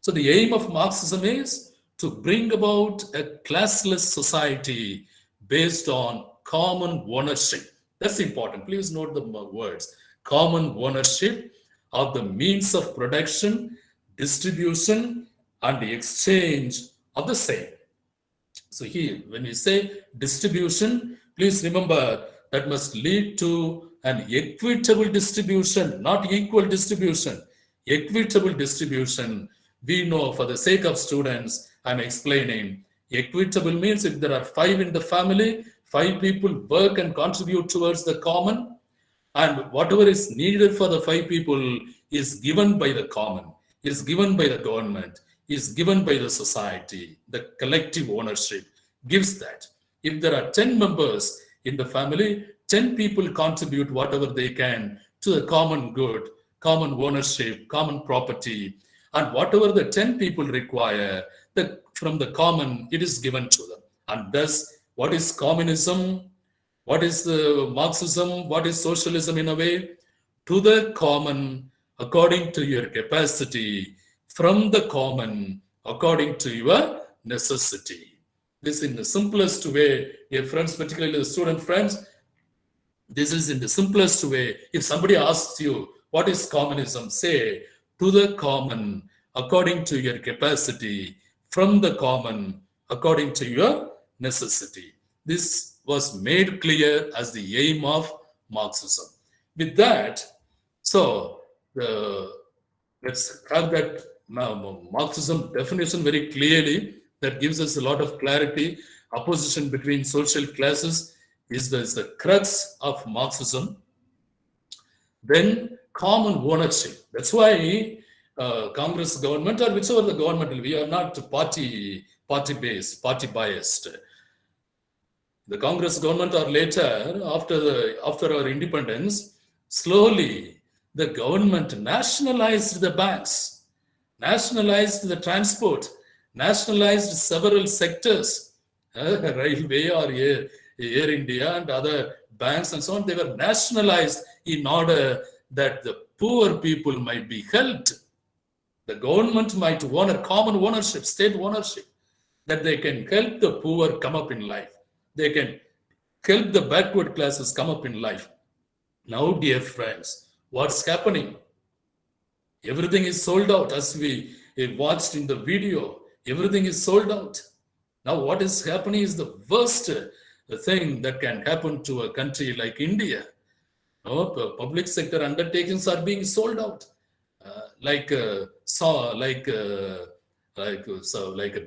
So the aim of Marxism is to bring about a classless society based on common ownership. That's important. Please note the words. Common ownership of the means of production, distribution, and the exchange of the same. So here, when we say distribution, please remember that must lead to an equitable distribution, not equal distribution. Equitable distribution, we know for the sake of students, I'm explaining. Equitable means if there are 5 in the family, 5 people work and contribute towards the common, and whatever is needed for the 5 people is given by the common, is given by the government, is given by the society. The collective ownership gives that. If there are 10 members in the family, 10 people contribute whatever they can to the common good, common ownership, common property, and whatever the 10 people require, from the common, it is given to them. And thus, what is communism? What is the Marxism? What is socialism in a way? To the common, according to your capacity, from the common, according to your necessity. This in the simplest way, dear friends, particularly the student friends, this is in the simplest way. If somebody asks you, what is communism? Say, to the common, according to your capacity, from the common, according to your necessity. This was made clear as the aim of Marxism. With that, so let's have that Marxism definition very clearly. That gives us a lot of clarity. Opposition between social classes is the crux of Marxism. Then common ownership. That's why Congress government or whichever the government will be, we are not party-based, party-biased. The Congress government or later, after our independence, slowly the government nationalized the banks, nationalized the transport, nationalized several sectors, railway or Air India and other banks and so on. They were nationalized in order that the poor people might be helped. The government might own a common ownership, state ownership, that they can help the poor come up in life. They can help the backward classes come up in life. Now, dear friends, what's happening? Everything is sold out, as we watched in the video. Everything is sold out. Now, what is happening is the worst thing that can happen to a country like India. Public sector undertakings are being sold out, like a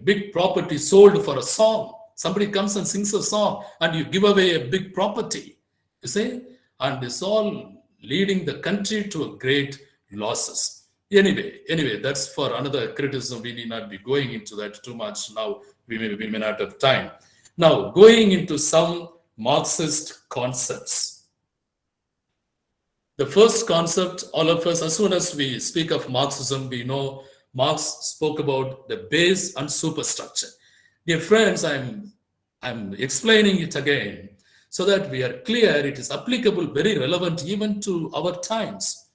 big property sold for a song. Somebody comes and sings a song, and you give away a big property. You see, and it's all leading the country to a great losses. Anyway, that's for another criticism. We need not be going into that too much now. We may not have time. Now, going into some Marxist concepts. The first concept, all of us, as soon as we speak of Marxism, we know Marx spoke about the base and superstructure. Dear friends, I'm explaining it again so that we are clear. It is applicable, very relevant even to our times.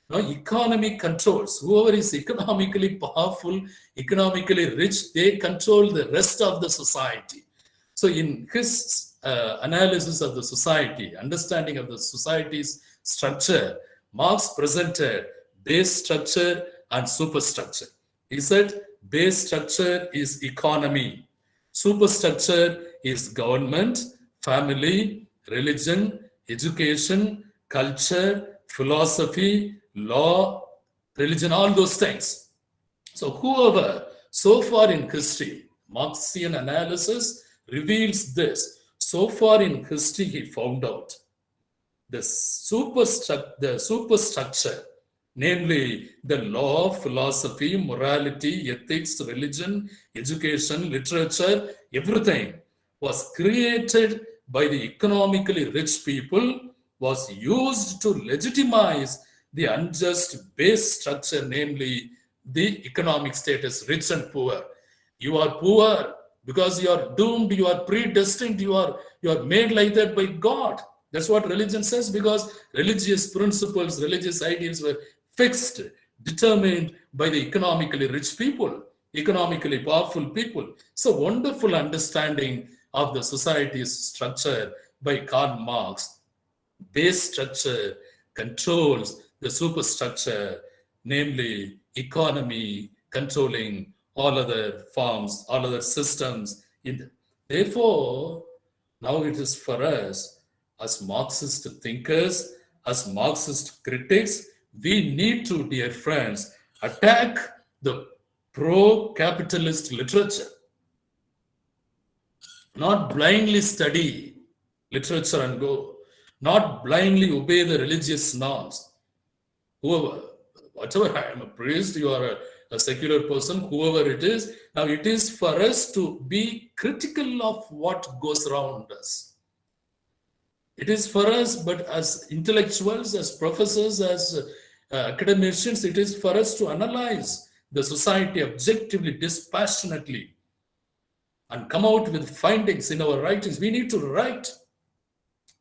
Now, economy controls. Whoever is economically powerful, economically rich, they control the rest of the society. So in his analysis of the society, understanding of the society's structure, Marx presented base structure and superstructure. He said base structure is economy, superstructure is government, family, religion, education, culture, philosophy, law, religion, all those things. So whoever, so far in history, Marxian analysis reveals this. So far in history, he found out the superstructure, namely the law, philosophy, morality, ethics, religion, education, literature, everything was created by the economically rich people, was used to legitimize the unjust base structure, namely the economic status, rich and poor. You are poor because you are doomed, you are predestined, you are made like that by God. That's what religion says, because religious principles, religious ideals were fixed, determined by the economically rich people, economically powerful people. So wonderful understanding of the society's structure by Karl Marx. Base structure controls the superstructure, namely economy controlling all other forms, all other systems. Therefore, now it is for us as Marxist thinkers, as Marxist critics, we need to, dear friends, attack the pro-capitalist literature. Not blindly study literature and go. Not blindly obey the religious norms. Whatever, I am a priest, you are a secular person, whoever it is. Now it is for us to be critical of what goes around us. It is for us, but as intellectuals, as professors, as academicians, it is for us to analyze the society objectively, dispassionately, and come out with findings in our writings. We need to write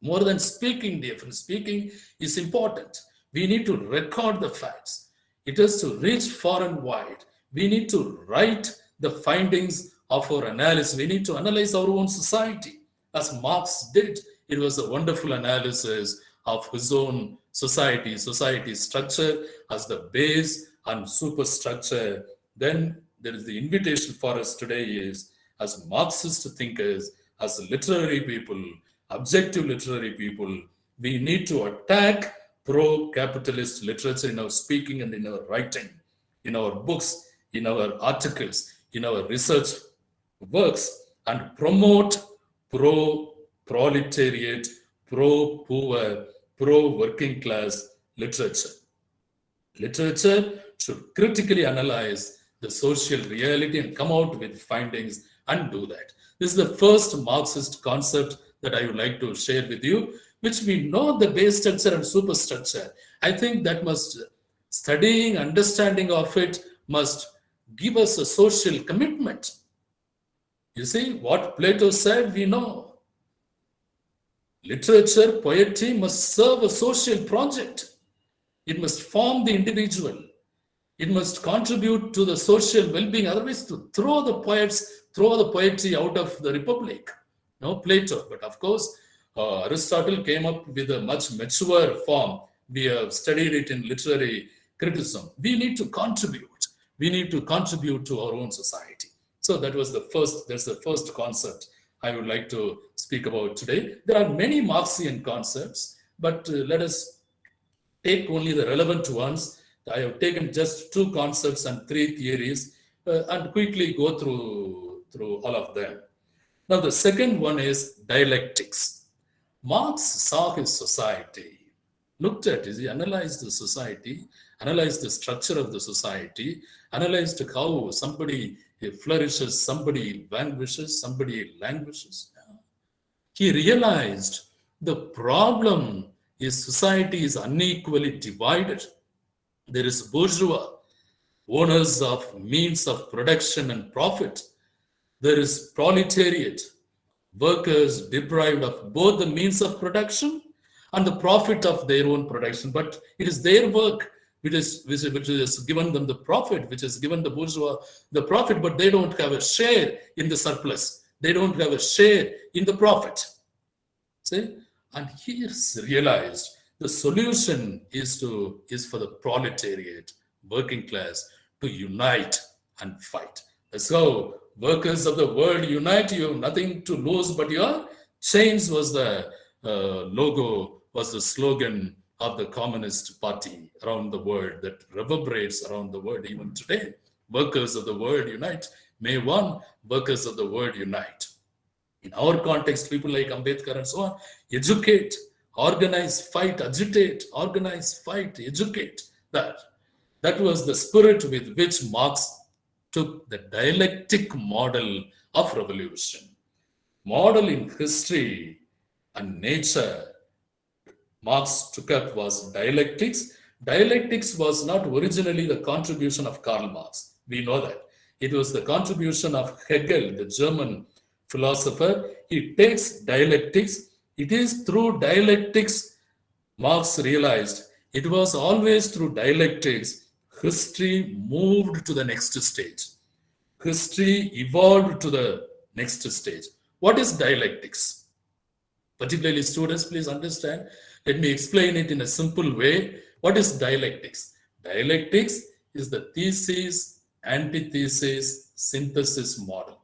more than speaking, dear friends. Speaking is important. We need to record the facts. It is to reach far and wide. We need to write the findings of our analysis. We need to analyze our own society. As Marx did, it was a wonderful analysis of his own society structure as the base and superstructure. Then there is the invitation for us today is, as Marxist thinkers, as literary people, objective literary people, we need to attack pro-capitalist literature in our speaking and in our writing, in our books, in our articles, in our research works, and promote pro-proletariat, pro-poor, pro-working class literature. Literature should critically analyze the social reality and come out with findings and do that. This is the first Marxist concept that I would like to share with you, which we know the base structure and superstructure. I think that studying, understanding of it must give us a social commitment. You see, what Plato said, we know. Literature, poetry must serve a social project. It must form the individual. It must contribute to the social well-being. Otherwise, to throw the poetry out of the Republic. No, Plato. But of course, Aristotle came up with a much mature form. We have studied it in literary criticism. We need to contribute. We need to contribute to our own society. So that's the first concept I would like to speak about today. There are many Marxian concepts, but let us take only the relevant ones. I have taken just 2 concepts and 3 theories and quickly go through all of them. Now, the second one is dialectics. Marx saw his society, looked at it, he analyzed the society, analyzed the structure of the society, analyzed how somebody flourishes, somebody vanquishes, somebody languishes. He realized the problem is society is unequally divided. There is bourgeois, owners of means of production and profit. There is proletariat, workers deprived of both the means of production and the profit of their own production. But it is their work which is given them the profit, which has given the bourgeois the profit, but they don't have a share in the surplus. They don't have a share in the profit. See? And he realized the solution is for the proletariat, working class, to unite and fight. So workers of the world unite. You have nothing to lose but your chains was the logo, was the slogan of the Communist Party around the world that reverberates around the world even today. Workers of the world unite. May 1, workers of the world unite. In our context, people like Ambedkar and so on, educate, organize, fight, agitate, organize, fight, educate. That was the spirit with which Marx took the dialectic model of revolution. Model in history and nature Marx took up was dialectics. Dialectics was not originally the contribution of Karl Marx. We know that. It was the contribution of Hegel, the German philosopher. He takes dialectics. It is through dialectics Marx realized it was always through dialectics history moved to the next stage. History evolved to the next stage. What is dialectics? Particularly students, please understand. Let me explain it in a simple way. What is dialectics? Dialectics is the thesis, antithesis, synthesis model.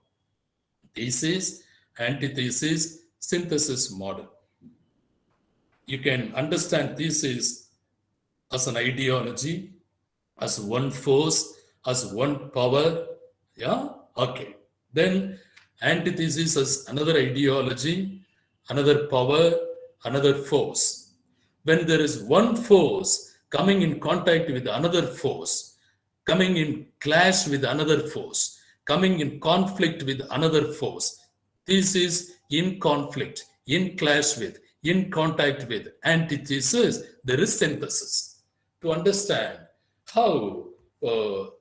Thesis, antithesis, synthesis model. You can understand thesis as an ideology, as one force, as one power. Yeah? Okay. Then antithesis as another ideology, another power, another force. When there is one force coming in contact with another force, coming in clash with another force, coming in conflict with another force, this is in conflict, in clash with, in contact with, antithesis, there is synthesis. To understand how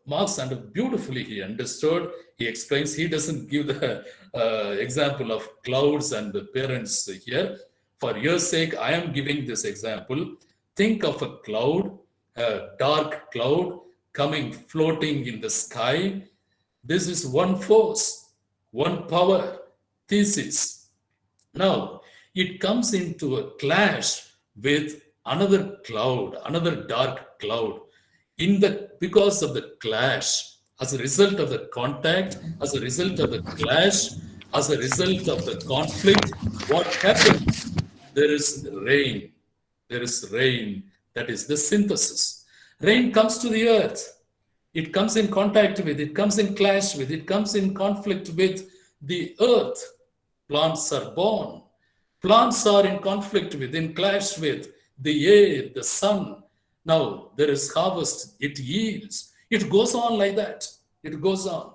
Marx beautifully he understood, he explains, he doesn't give the example of clouds and the parents here. For your sake, I am giving this example. Think of a cloud, a dark cloud coming, floating in the sky. This is one force, one power, thesis. Now, it comes into a clash with another cloud, another dark cloud. Because of the clash, as a result of the contact, as a result of the clash, as a result of the conflict, what happens? There is rain. There is rain. That is the synthesis. Rain comes to the earth. It comes in contact with, it comes in clash with, it comes in conflict with the earth. Plants are born. Plants are in conflict with, in clash with the air, the sun. Now there is harvest, it yields. It goes on like that. It goes on.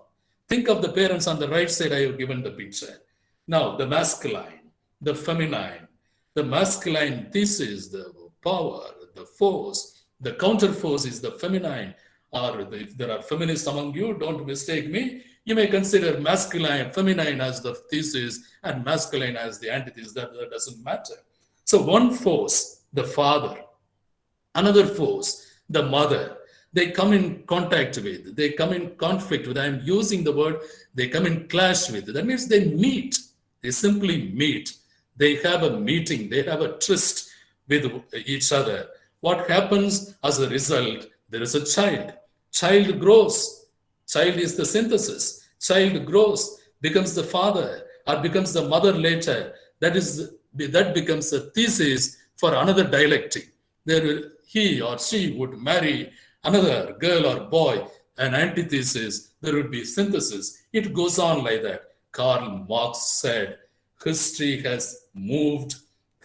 Think of the parents on the right side, I have given the picture. Now the masculine, the feminine, the masculine, this is the power, the force. The counter force is the feminine. Or if there are feminists among you, don't mistake me. You may consider masculine, feminine as the thesis and masculine as the antithesis. That doesn't matter. So one force, the father. Another force, the mother. They come in contact with, they come in conflict with. I'm using the word, they come in clash with. That means they meet. They simply meet. They have a meeting. They have a tryst with each other. What happens as a result? There is a child. Child grows. Child is the synthesis. Child grows, becomes the father or becomes the mother later. That becomes a thesis for another dialectic. He or she would marry another girl or boy, an antithesis, there would be synthesis. It goes on like that. Karl Marx said, history has moved,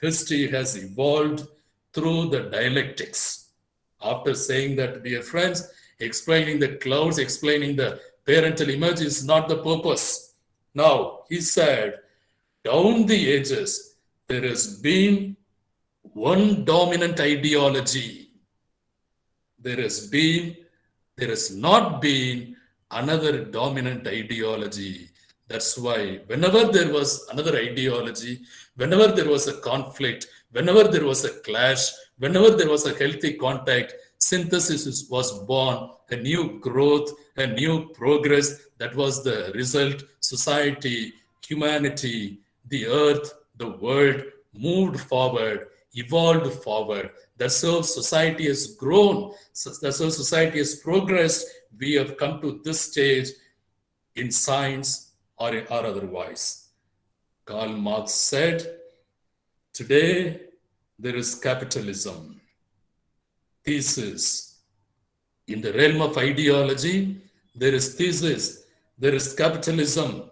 history has evolved through the dialectics. After saying that, dear friends, explaining the clouds, explaining the parental image is not the purpose. Now, he said, down the ages, there has been one dominant ideology. There has not been another dominant ideology. That's why whenever there was another ideology, whenever there was a conflict, whenever there was a clash, whenever there was a healthy contact, synthesis was born, a new growth, a new progress. That was the result. Society, humanity, the earth, the world moved forward, evolved forward. That's how society has grown. That's how society has progressed. We have come to this stage in science or otherwise. Karl Marx said, today there is capitalism. Thesis. In the realm of ideology, there is thesis, there is capitalism.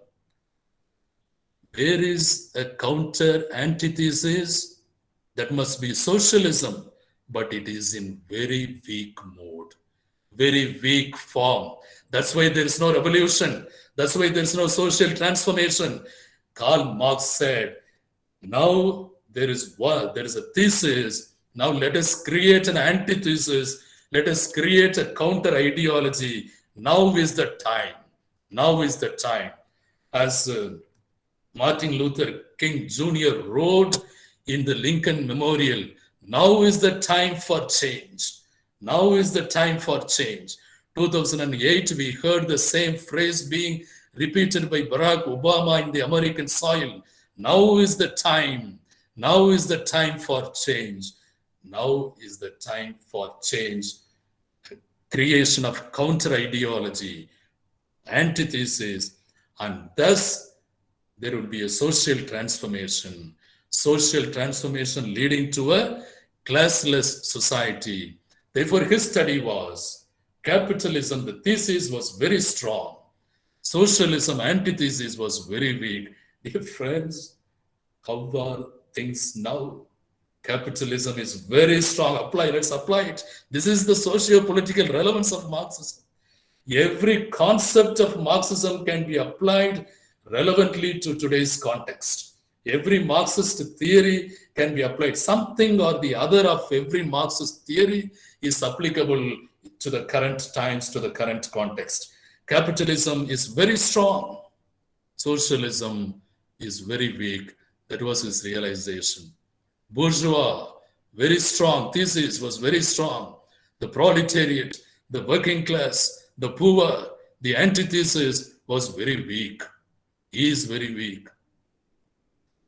There is a counter antithesis that must be socialism, but it is in very weak mode, very weak form. That's why there is no revolution. That's why there is no social transformation. Karl Marx said, now there is a thesis, Now let us create an antithesis. Let us create a counter ideology. Now is the time. Now is the time. As Martin Luther King Jr. wrote in the Lincoln Memorial, now is the time for change. Now is the time for change. 2008, we heard the same phrase being repeated by Barack Obama in the American soil. Now is the time. Now is the time for change. Now is the time for change. Creation of counter ideology, antithesis, and thus there will be a social transformation leading to a classless society. Therefore, his study was capitalism, the thesis was very strong. Socialism, antithesis was very weak. Dear friends, how are things now? Capitalism is very strong. Let's apply it. This is the socio-political relevance of Marxism. Every concept of Marxism can be applied relevantly to today's context. Every Marxist theory can be applied. Something or the other of every Marxist theory is applicable to the current times, to the current context. Capitalism is very strong. Socialism is very weak. That was his realization. Bourgeois, very strong. Thesis was very strong. The proletariat, the working class, the poor, the antithesis was very weak. He is very weak.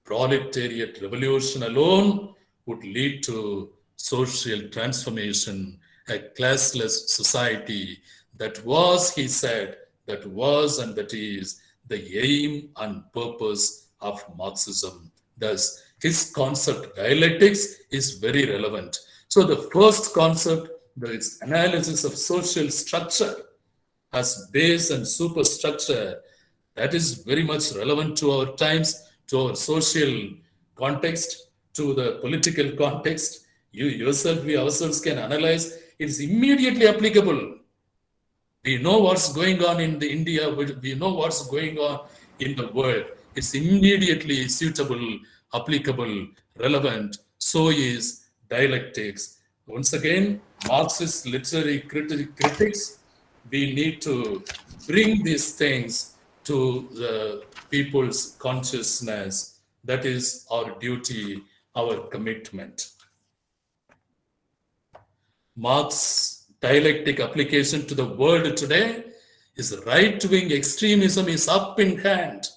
Proletariat revolution alone would lead to social transformation, a classless society. That was, he said, that was and that is the aim and purpose of Marxism. Thus, his concept, dialectics, is very relevant. So the first concept, the analysis of social structure as base and superstructure, that is very much relevant to our times, to our social context, to the political context. You yourself, we ourselves can analyze. It is immediately applicable. We know what's going on in the India. We know what's going on in the world. It's immediately suitable, applicable, relevant. So is dialectics. Once again, Marxist literary critics, we need to bring these things to the people's consciousness. That is our duty, our commitment. Marx's dialectic application to the world today is right-wing extremism is up in hand.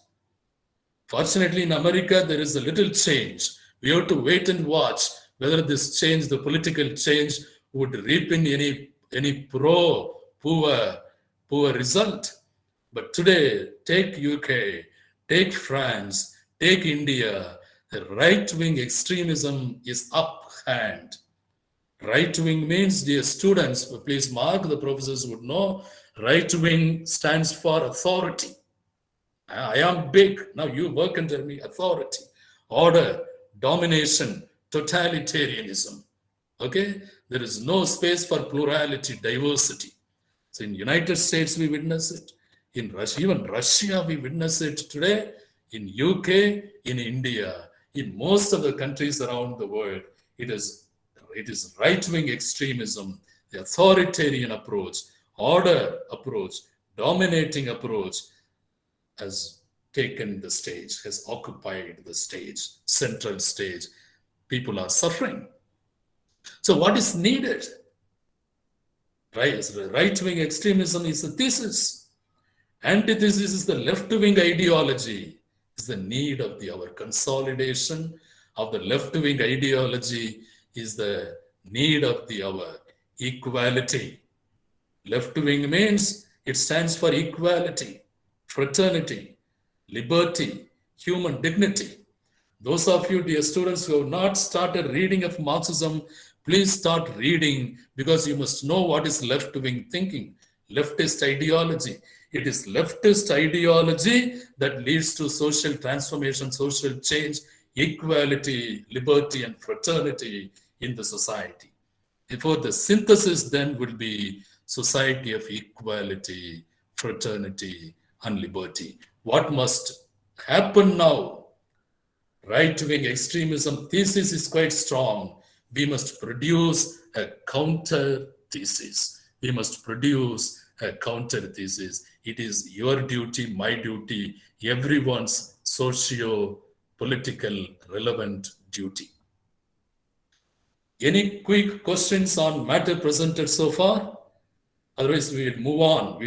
Fortunately, in America, there is a little change. We have to wait and watch whether this change, the political change, would reap in any poor result. But today, take UK, take France, take India, the right-wing extremism is uphand. Right-wing means, dear students, please mark, the professors would know, right-wing stands for authority. I am big, now you work under me, authority, order, domination, totalitarianism. Okay? There is no space for plurality, diversity. So in United States, we witness it. In Russia, even Russia, we witness it today. In UK, in India, in most of the countries around the world, it is right-wing extremism, the authoritarian approach, order approach, dominating approach has taken the stage, has occupied the stage, central stage. People are suffering. So what is needed? Right-wing extremism is the thesis. Antithesis is the left-wing ideology. It's the need of our consolidation of the left-wing ideology is the need of our equality. Left-wing means it stands for equality, fraternity, liberty, human dignity. Those of you, dear students, who have not started reading of Marxism, please start reading, because you must know what is left-wing thinking, leftist ideology. It is leftist ideology that leads to social transformation, social change, equality, liberty, and fraternity in the society. Therefore, the synthesis then will be society of equality, fraternity, and liberty. What must happen now? Right-wing extremism thesis is quite strong. we must produce a counter thesis. We must produce a counter thesis. It is your duty, my duty, everyone's socio-political relevant duty. Any quick questions on matter presented so far? Otherwise, we will move on.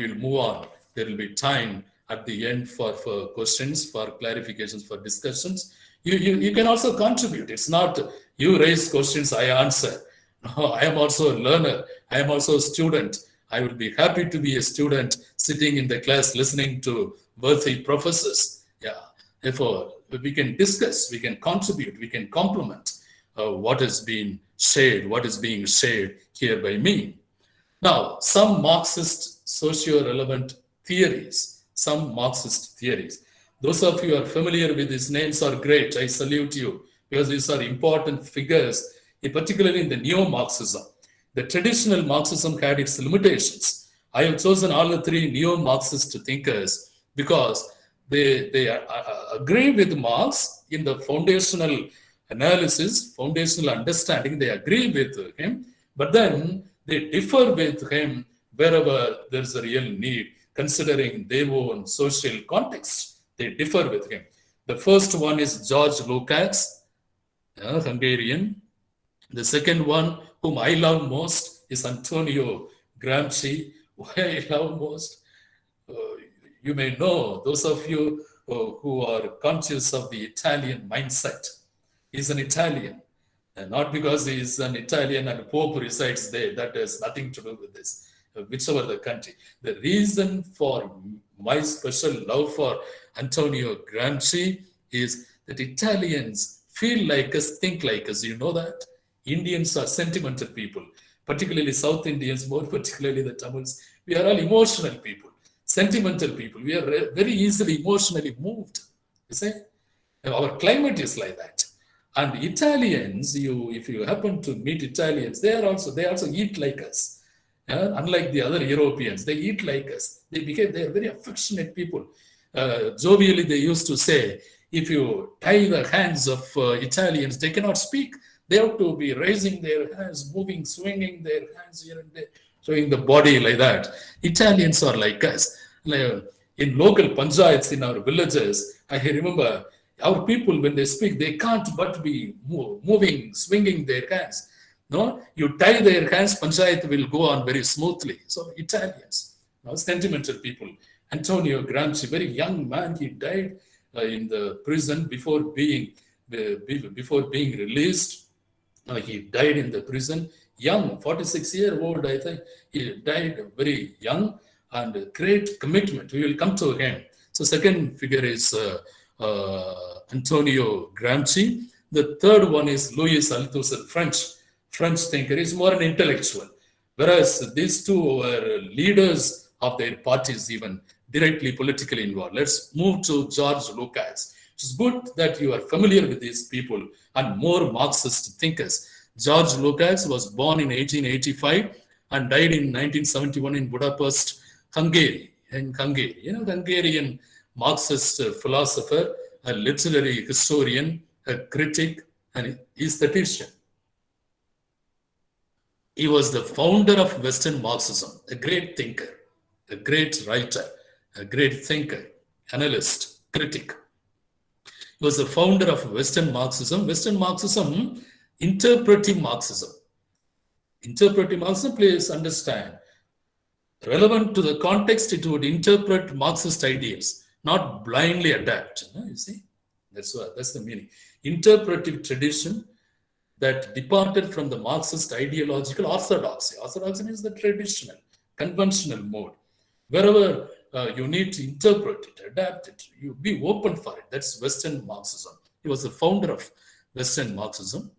There will be time at the end for questions, for clarifications, for discussions. You can also contribute. It's not you raise questions, I answer. No, I am also a learner. I am also a student. I will be happy to be a student sitting in the class listening to worthy professors. Yeah. Therefore, we can discuss, we can contribute, we can complement what has been shared, what is being shared here by me. Now, some Marxist socio-relevant theories, Those of you who are familiar with these names are great. I salute you because these are important figures, particularly in the neo-Marxism. The traditional Marxism had its limitations. I have chosen all the three neo-Marxist thinkers because they agree with Marx in the foundational analysis, foundational understanding. They agree with him, but then they differ with him wherever there's a real need, considering their own social context. They differ with him. The first one is George Lukács, Hungarian. The second one, whom I love most, is Antonio Gramsci. Why I love most? You may know, those of you who are conscious of the Italian mindset. He's an Italian. And not because he is an Italian and Pope resides there. That has nothing to do with this, whichever the country. The reason for my special love for Antonio Gramsci is that Italians feel like us, think like us. You know that? Indians are sentimental people, particularly South Indians, more particularly the Tamils. We are all emotional people, sentimental people. We are very easily emotionally moved. You see? Our climate is like that. And Italians, if you happen to meet Italians, they also eat like us. Unlike the other Europeans, they eat like us. They are very affectionate people. Jovially, they used to say, if you tie the hands of Italians, they cannot speak. They have to be raising their hands, moving, swinging their hands here and there, showing the body like that. Italians are like us. In local panchayats in our villages, I remember our people, when they speak, they can't but be moving, swinging their hands. No, you tie their hands, panchayat will go on very smoothly. So Italians, sentimental people. Antonio Gramsci, very young man, he died in the prison before being released. He died in the prison, young, 46-year-old, I think. He died very young and great commitment. We will come to him. So second figure is Antonio Gramsci. The third one is Louis Althusser, French thinker. He's more an intellectual. Whereas these two were leaders of their parties, even directly politically involved. Let's move to George Lukács. It's good that you are familiar with these people and more Marxist thinkers. George Lukács was born in 1885 and died in 1971 in Budapest, Hungary. Hungarian Marxist philosopher, a literary historian, a critic, and aesthetician. He was the founder of Western Marxism, a great thinker, a great writer, a great thinker, analyst, critic. He was the founder of Western Marxism. Western Marxism, interpreting Marxism. Interpreting Marxism, please understand, relevant to the context, it would interpret Marxist ideals, not blindly adapt. You see, that's the meaning. Interpretive tradition that departed from the Marxist ideological orthodoxy. Orthodoxy means the traditional, conventional mode. Wherever you need to interpret it, adapt it, you be open for it. That's Western Marxism. He was the founder of Western Marxism.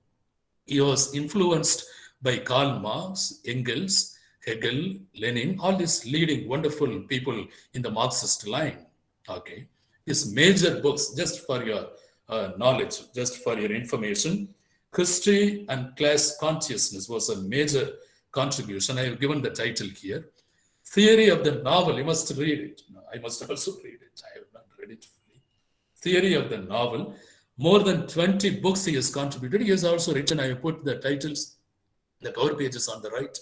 He was influenced by Karl Marx, Engels, Hegel, Lenin, all these leading wonderful people in the Marxist line. Okay, his major books, just for your knowledge, just for your information, History and Class Consciousness was a major contribution. I have given the title here. Theory of the Novel, you must read it. I must also read it. I have not read it fully. Theory of the Novel, More than 20 books he has contributed. He has also written, I put the titles, the cover pages on the right,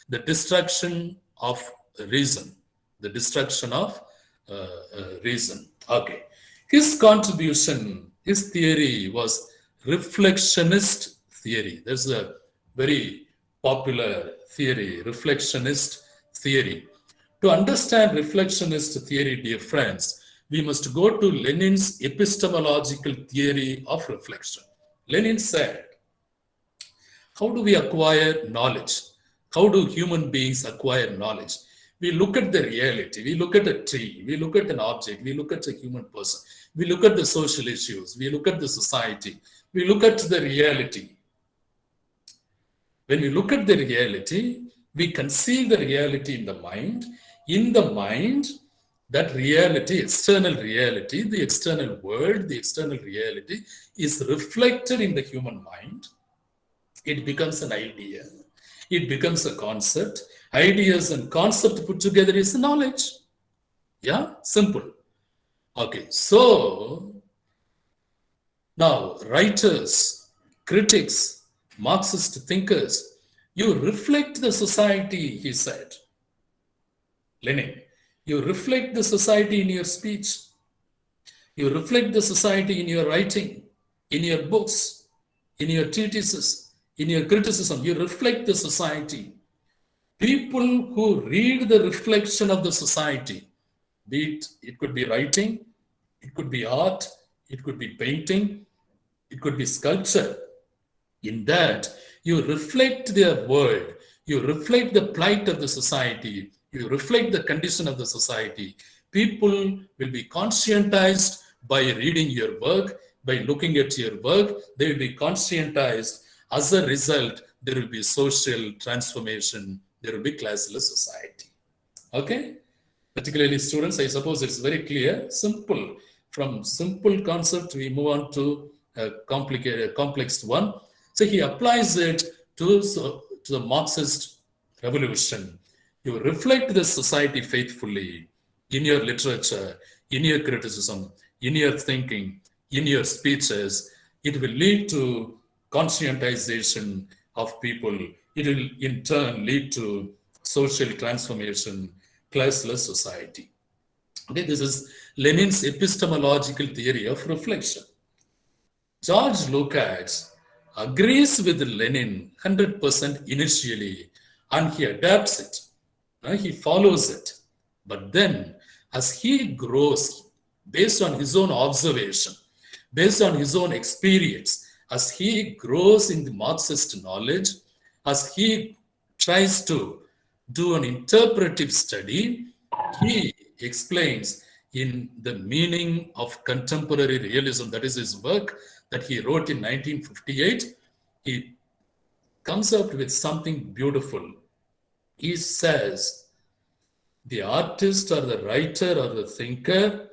The Destruction of Reason. The Destruction of Reason. Okay. His contribution, his theory was reflectionist theory. There's a very popular theory, reflectionist theory. To understand reflectionist theory, dear friends, we must go to Lenin's epistemological theory of reflection. Lenin said, how do we acquire knowledge? How do human beings acquire knowledge? We look at the reality. We look at a tree. We look at an object. We look at a human person. We look at the social issues. We look at the society. We look at the reality. When we look at the reality, we conceive the reality in the mind. In the mind, that reality, external reality, the external world, the external reality is reflected in the human mind. It becomes an idea. It becomes a concept. Ideas and concept put together is knowledge. Yeah, simple. Okay, so now writers, critics, Marxist thinkers, you reflect the society, he said. Lenin, you reflect the society in your speech. You reflect the society in your writing, in your books, in your treatises, in your criticism. You reflect the society. People who read the reflection of the society, be it, it could be writing, it could be art, it could be painting, it could be sculpture. In that, you reflect their world, you reflect the plight of the society, you reflect the condition of the society. People will be conscientized by reading your work, by looking at your work, they will be conscientized. As a result, there will be social transformation, there will be classless society. Okay? Particularly students, I suppose it's very clear, simple. From simple concept, we move on to a complicated, complex one. So he applies it to the Marxist revolution. You reflect the society faithfully in your literature, in your criticism, in your thinking, in your speeches. It will lead to conscientization of people. It will in turn lead to social transformation, classless society. Okay, this is Lenin's epistemological theory of reflection. George Lukács agrees with Lenin 100% initially, and he adapts it. He follows it. But then, as he grows, based on his own observation, based on his own experience, as he grows in the Marxist knowledge, as he tries to do an interpretive study, he explains in The Meaning of Contemporary Realism, that is his work that he wrote in 1958, he comes out with something beautiful. He says, the artist or the writer or the thinker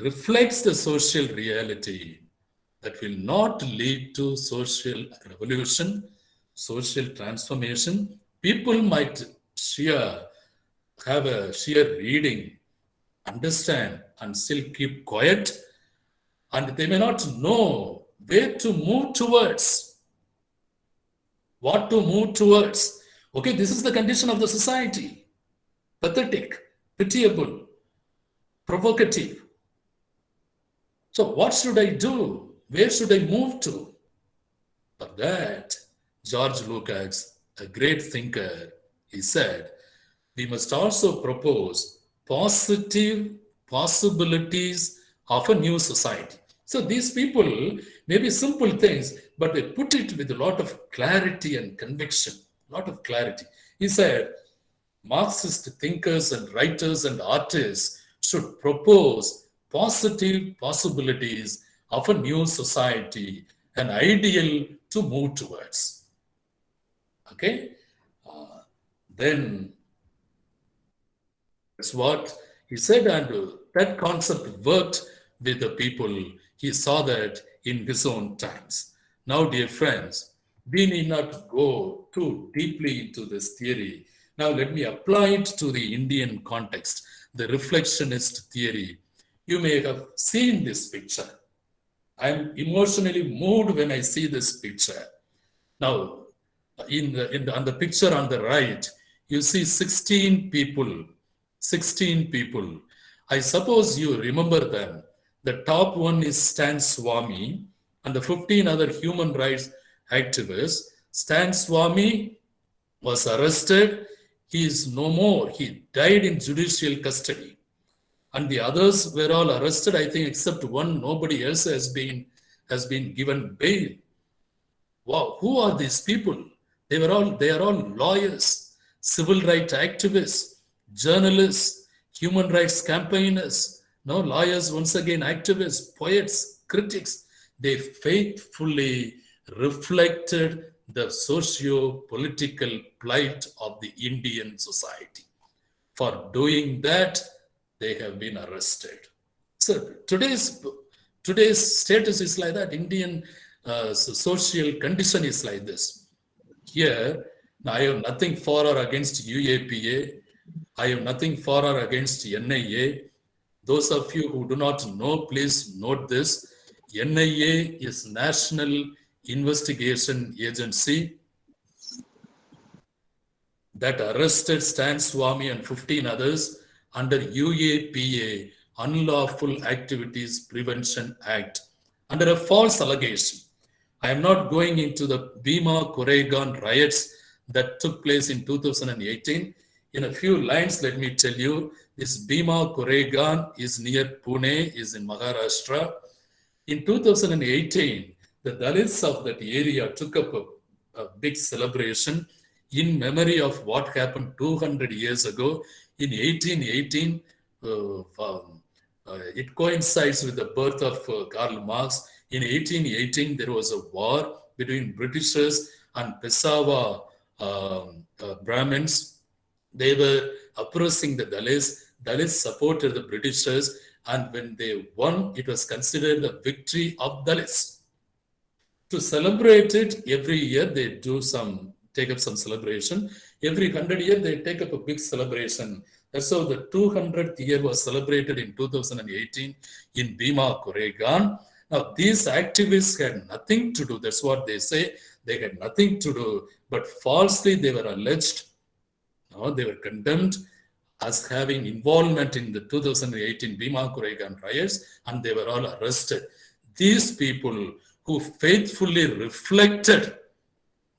reflects the social reality that will not lead to social revolution, social transformation. People might have a sheer reading, understand, and still keep quiet, and they may not know where to move towards, what to move towards. Okay, this is the condition of the society. Pathetic, pitiable, provocative. So what should I do? Where should I move to? For that, George Lukács, a great thinker, he said, we must also propose positive possibilities of a new society. So these people may be simple things, but they put it with a lot of clarity and conviction, a lot of clarity. He said, Marxist thinkers and writers and artists should propose positive possibilities of a new society, an ideal to move towards. Okay? Then that's what he said, and that concept worked with the people. He saw that in his own times. Now, dear friends, we need not go too deeply into this theory. Now, let me apply it to the Indian context, the reflectionist theory. You may have seen this picture. I'm emotionally moved when I see this picture. Now, on the picture on the right, you see 16 people. 16 people. I suppose you remember them. The top one is Stan Swamy and the 15 other human rights activists. Stan Swamy was arrested. He is no more. He died in judicial custody. And the others were all arrested, I think, except one. Nobody else has been given bail. Wow, who are these people? They are all lawyers, civil rights activists, journalists, human rights campaigners, no lawyers, once again, activists, poets, critics. They faithfully reflected the socio-political plight of the Indian society. For doing that, they have been arrested. So today's status is like that. Indian social condition is like this. Here, I have nothing for or against UAPA. I have nothing for or against NIA. Those of you who do not know, please note this. NIA is National Investigation Agency that arrested Stan Swamy and 15 others under UAPA, Unlawful Activities Prevention Act, under a false allegation. I am not going into the Bhima Koregaon riots that took place in 2018. In a few lines, let me tell you, this Bhima Koregaon is near Pune, is in Maharashtra. In 2018, the Dalits of that area took up a big celebration in memory of what happened 200 years ago. In 1818, it coincides with the birth of Karl Marx. In 1818, there was a war between Britishers and Peshawar Brahmins. They were oppressing the Dalits. Dalits supported the Britishers, and when they won, it was considered the victory of Dalits. To celebrate it, every year they take up some celebration. Every 100 years, they take up a big celebration. That's how the 200th year was celebrated in 2018 in Bhima Koregaon. Now, these activists had nothing to do. That's what they say. They had nothing to do, but falsely they were alleged. They were condemned as having involvement in the 2018 Bhima Koregaon riots, and they were all arrested. These people who faithfully reflected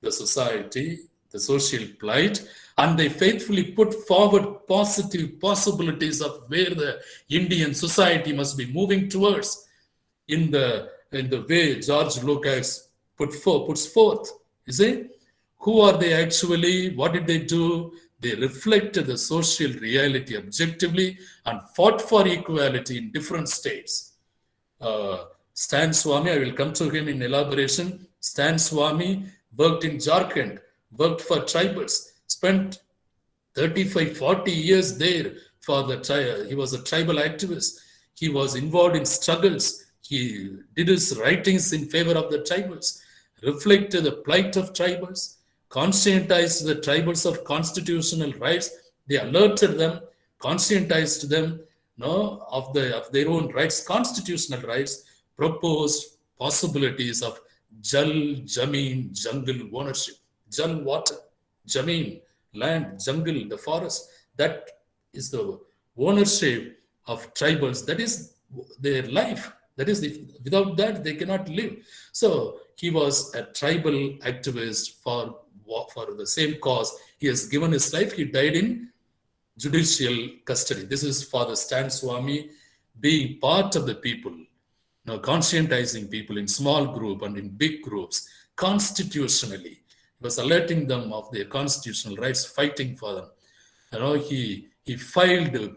the society, the social plight, and they faithfully put forward positive possibilities of where the Indian society must be moving towards in the way George Lucas puts forth. You see, who are they actually? What did they do? They reflected the social reality objectively and fought for equality in different states. Stan Swamy, I will come to him in elaboration. Stan Swamy worked in Jharkhand, worked for tribals, spent 35-40 years there for he was a tribal activist. He was involved in struggles. He did his writings in favor of the tribals, reflected the plight of tribals, conscientized the tribals of constitutional rights. They alerted them, conscientized them of their own rights, constitutional rights, proposed possibilities of Jal, Jameen, jungle ownership. Jal, water, Jameen, land, jungle, the forest. That is the ownership of tribals. That is their life. That is, without that, they cannot live. So he was a tribal activist for the same cause. He has given his life. He died in judicial custody. This is Father Stan Swamy being part of the people, conscientizing people in small group and in big groups, constitutionally. He was alerting them of their constitutional rights, fighting for them. He filed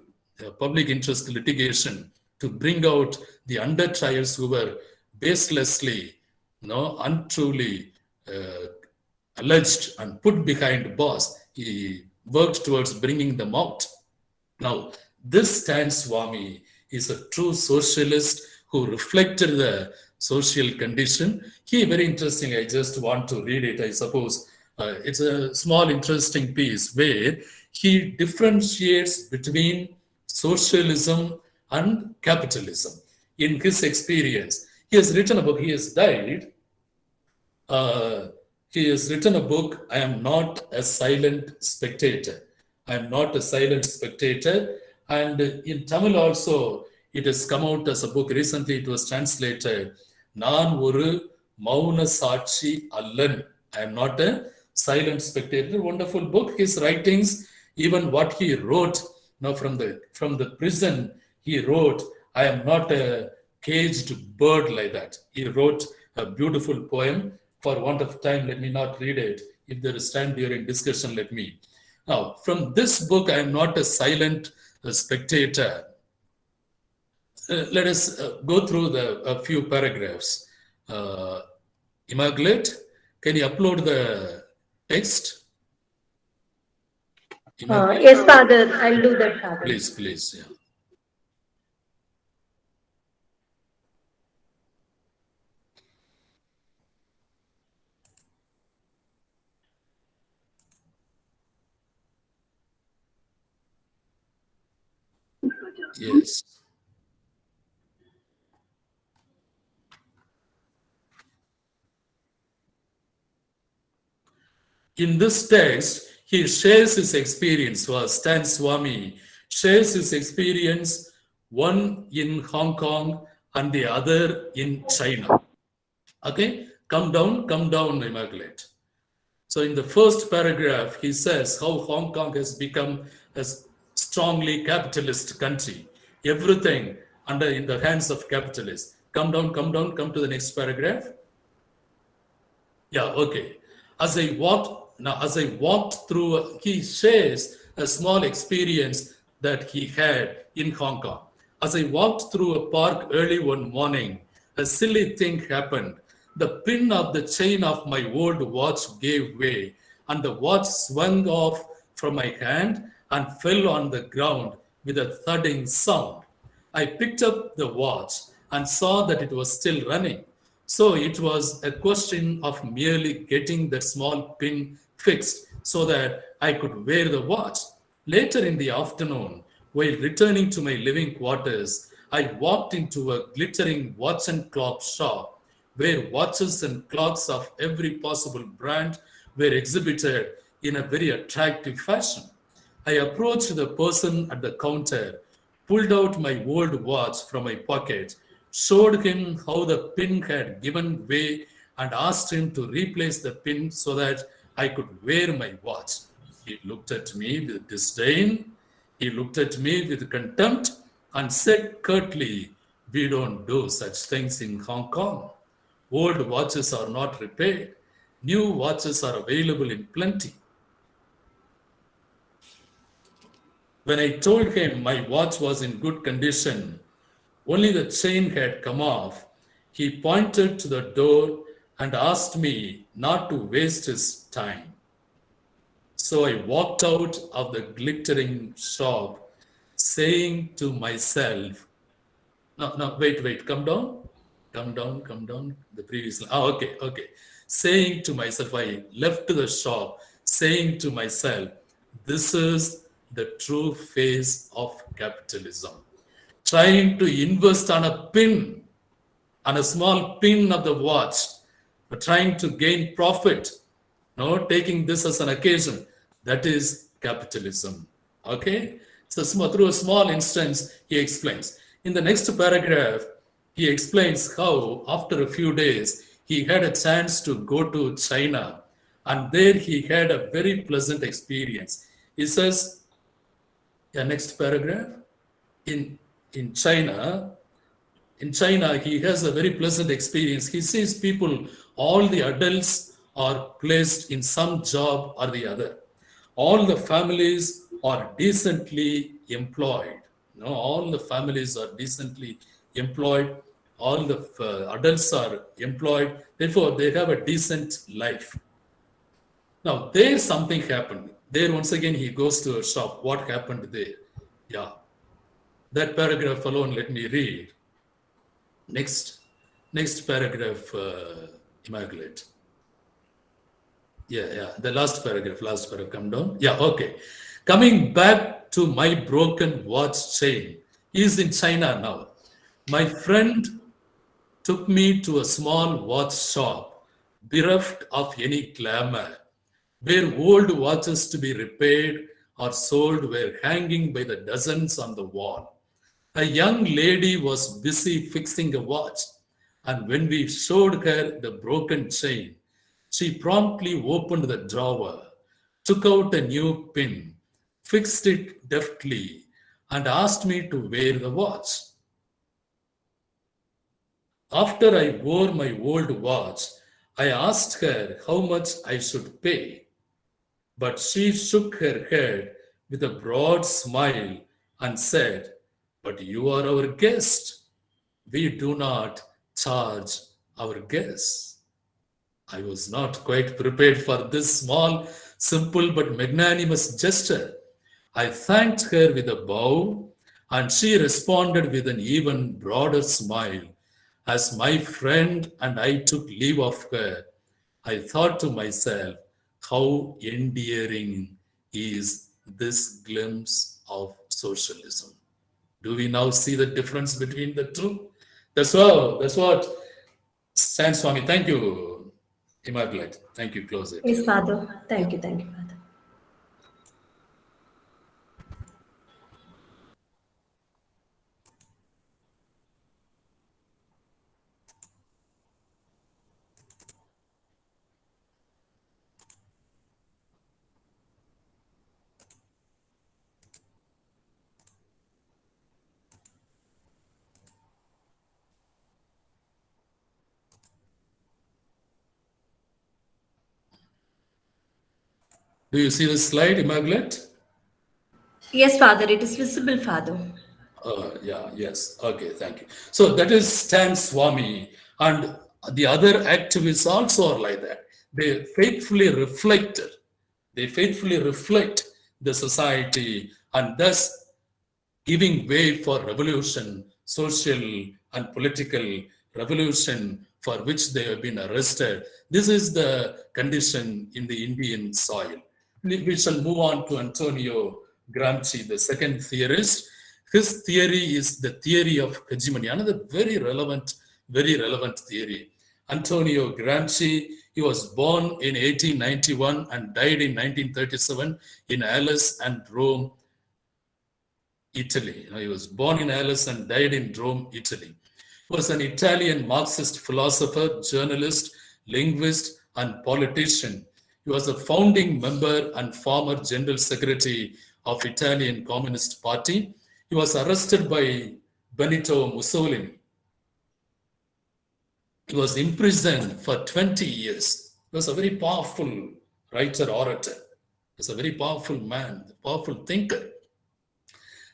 public interest litigation to bring out the under trials who were baselessly, untruly alleged and put behind bars. He worked towards bringing them out. Now, this Stan Swamy is a true socialist who reflected the social condition. Very interesting, I just want to read it, I suppose. It's a small, interesting piece where he differentiates between socialism and capitalism. In his experience, He has written a book. He has died. He has written a book, I Am Not a Silent Spectator. I am not a silent spectator. And in Tamil also, it has come out as a book. Recently, it was translated, Naan Oru Mauna Sachi Allan. I am not a silent spectator. Wonderful book. His writings, even what he wrote, from the prison, he wrote, I am not a caged bird, like that. He wrote a beautiful poem. For want of time, let me not read it. If there is time during discussion, let me. Now, from this book, I am not a silent spectator. Let us go through a few paragraphs. Immaculate, can you upload the text? Yes, Father, I'll do that, Father. Please, yeah. Yes. In this text, he shares his experience. Stan Swami shares his experience, one in Hong Kong and the other in China. Okay, come down, Immaculate. So in the first paragraph, he says how Hong Kong has become a strongly capitalist country. Everything in the hands of capitalists. Come down, come to the next paragraph. Yeah, okay. As I walked through, he shares a small experience that he had in Hong Kong. As I walked through a park early one morning, a silly thing happened. The pin of the chain of my old watch gave way, and the watch swung off from my hand and fell on the ground with a thudding sound. I picked up the watch and saw that it was still running. So it was a question of merely getting that small pin fixed so that I could wear the watch. Later in the afternoon, while returning to my living quarters, I walked into a glittering watch and clock shop where watches and clocks of every possible brand were exhibited in a very attractive fashion. I approached the person at the counter, pulled out my old watch from my pocket, showed him how the pin had given way, and asked him to replace the pin so that I could wear my watch. He looked at me with disdain. He looked at me with contempt and said curtly, "We don't do such things in Hong Kong. Old watches are not repaired. New watches are available in plenty." When I told him my watch was in good condition, only the chain had come off, he pointed to the door and asked me not to waste his time. So I walked out of the glittering shop, saying to myself, no, wait, come down. The previous line. Okay. Saying to myself, I left the shop, saying to myself, this is the true face of capitalism. Trying to invest on a small pin of the watch, trying to gain profit, taking this as an occasion. That is capitalism. Okay? So through a small instance, he explains. In the next paragraph, he explains how after a few days, he had a chance to go to China, and there he had a very pleasant experience. He says, next paragraph, in China, he has a very pleasant experience. He sees people, all the adults are placed in some job or the other. All the families are decently employed. All the families are decently employed. All the adults are employed. Therefore, they have a decent life. Now, there something happened. There, once again, he goes to a shop. What happened there? Yeah. That paragraph alone, let me read. Next paragraph, Immaculate. Yeah. The last paragraph, come down. Yeah, okay. Coming back to my broken watch chain. He is in China now. My friend took me to a small watch shop, bereft of any glamour, where old watches to be repaired or sold were hanging by the dozens on the wall. A young lady was busy fixing a watch, and when we showed her the broken chain, she promptly opened the drawer, took out a new pin, fixed it deftly, and asked me to wear the watch. After I wore my old watch, I asked her how much I should pay, but she shook her head with a broad smile and said, "But you are our guest. We do not charge our guests." I was not quite prepared for this small, simple but magnanimous gesture. I thanked her with a bow, and she responded with an even broader smile. As my friend and I took leave of her, I thought to myself, how endearing is this glimpse of socialism. Do we now see the difference between the two? That's what Stan Swami. Thank you, Immaculate. Thank you. Close it. Yes, Father. Thank you, Father. Do you see the slide, Immaculate? Yes, Father, it is visible, Father. Yes. Okay, thank you. So that is Stan Swami, and the other activists also are like that. They faithfully reflect the society, and thus giving way for revolution, social and political revolution for which they have been arrested. This is the condition in the Indian soil. We shall move on to Antonio Gramsci, the second theorist. His theory is the theory of hegemony, another very relevant theory. Antonio Gramsci, he was born in 1891 and died in 1937 in Alice and Rome, Italy. He was born in Alice and died in Rome, Italy. He was an Italian Marxist philosopher, journalist, linguist, and politician. He was a founding member and former General Secretary of Italian Communist Party. He was arrested by Benito Mussolini. He was imprisoned for 20 years. He was a very powerful writer, orator. He was a very powerful man, a powerful thinker.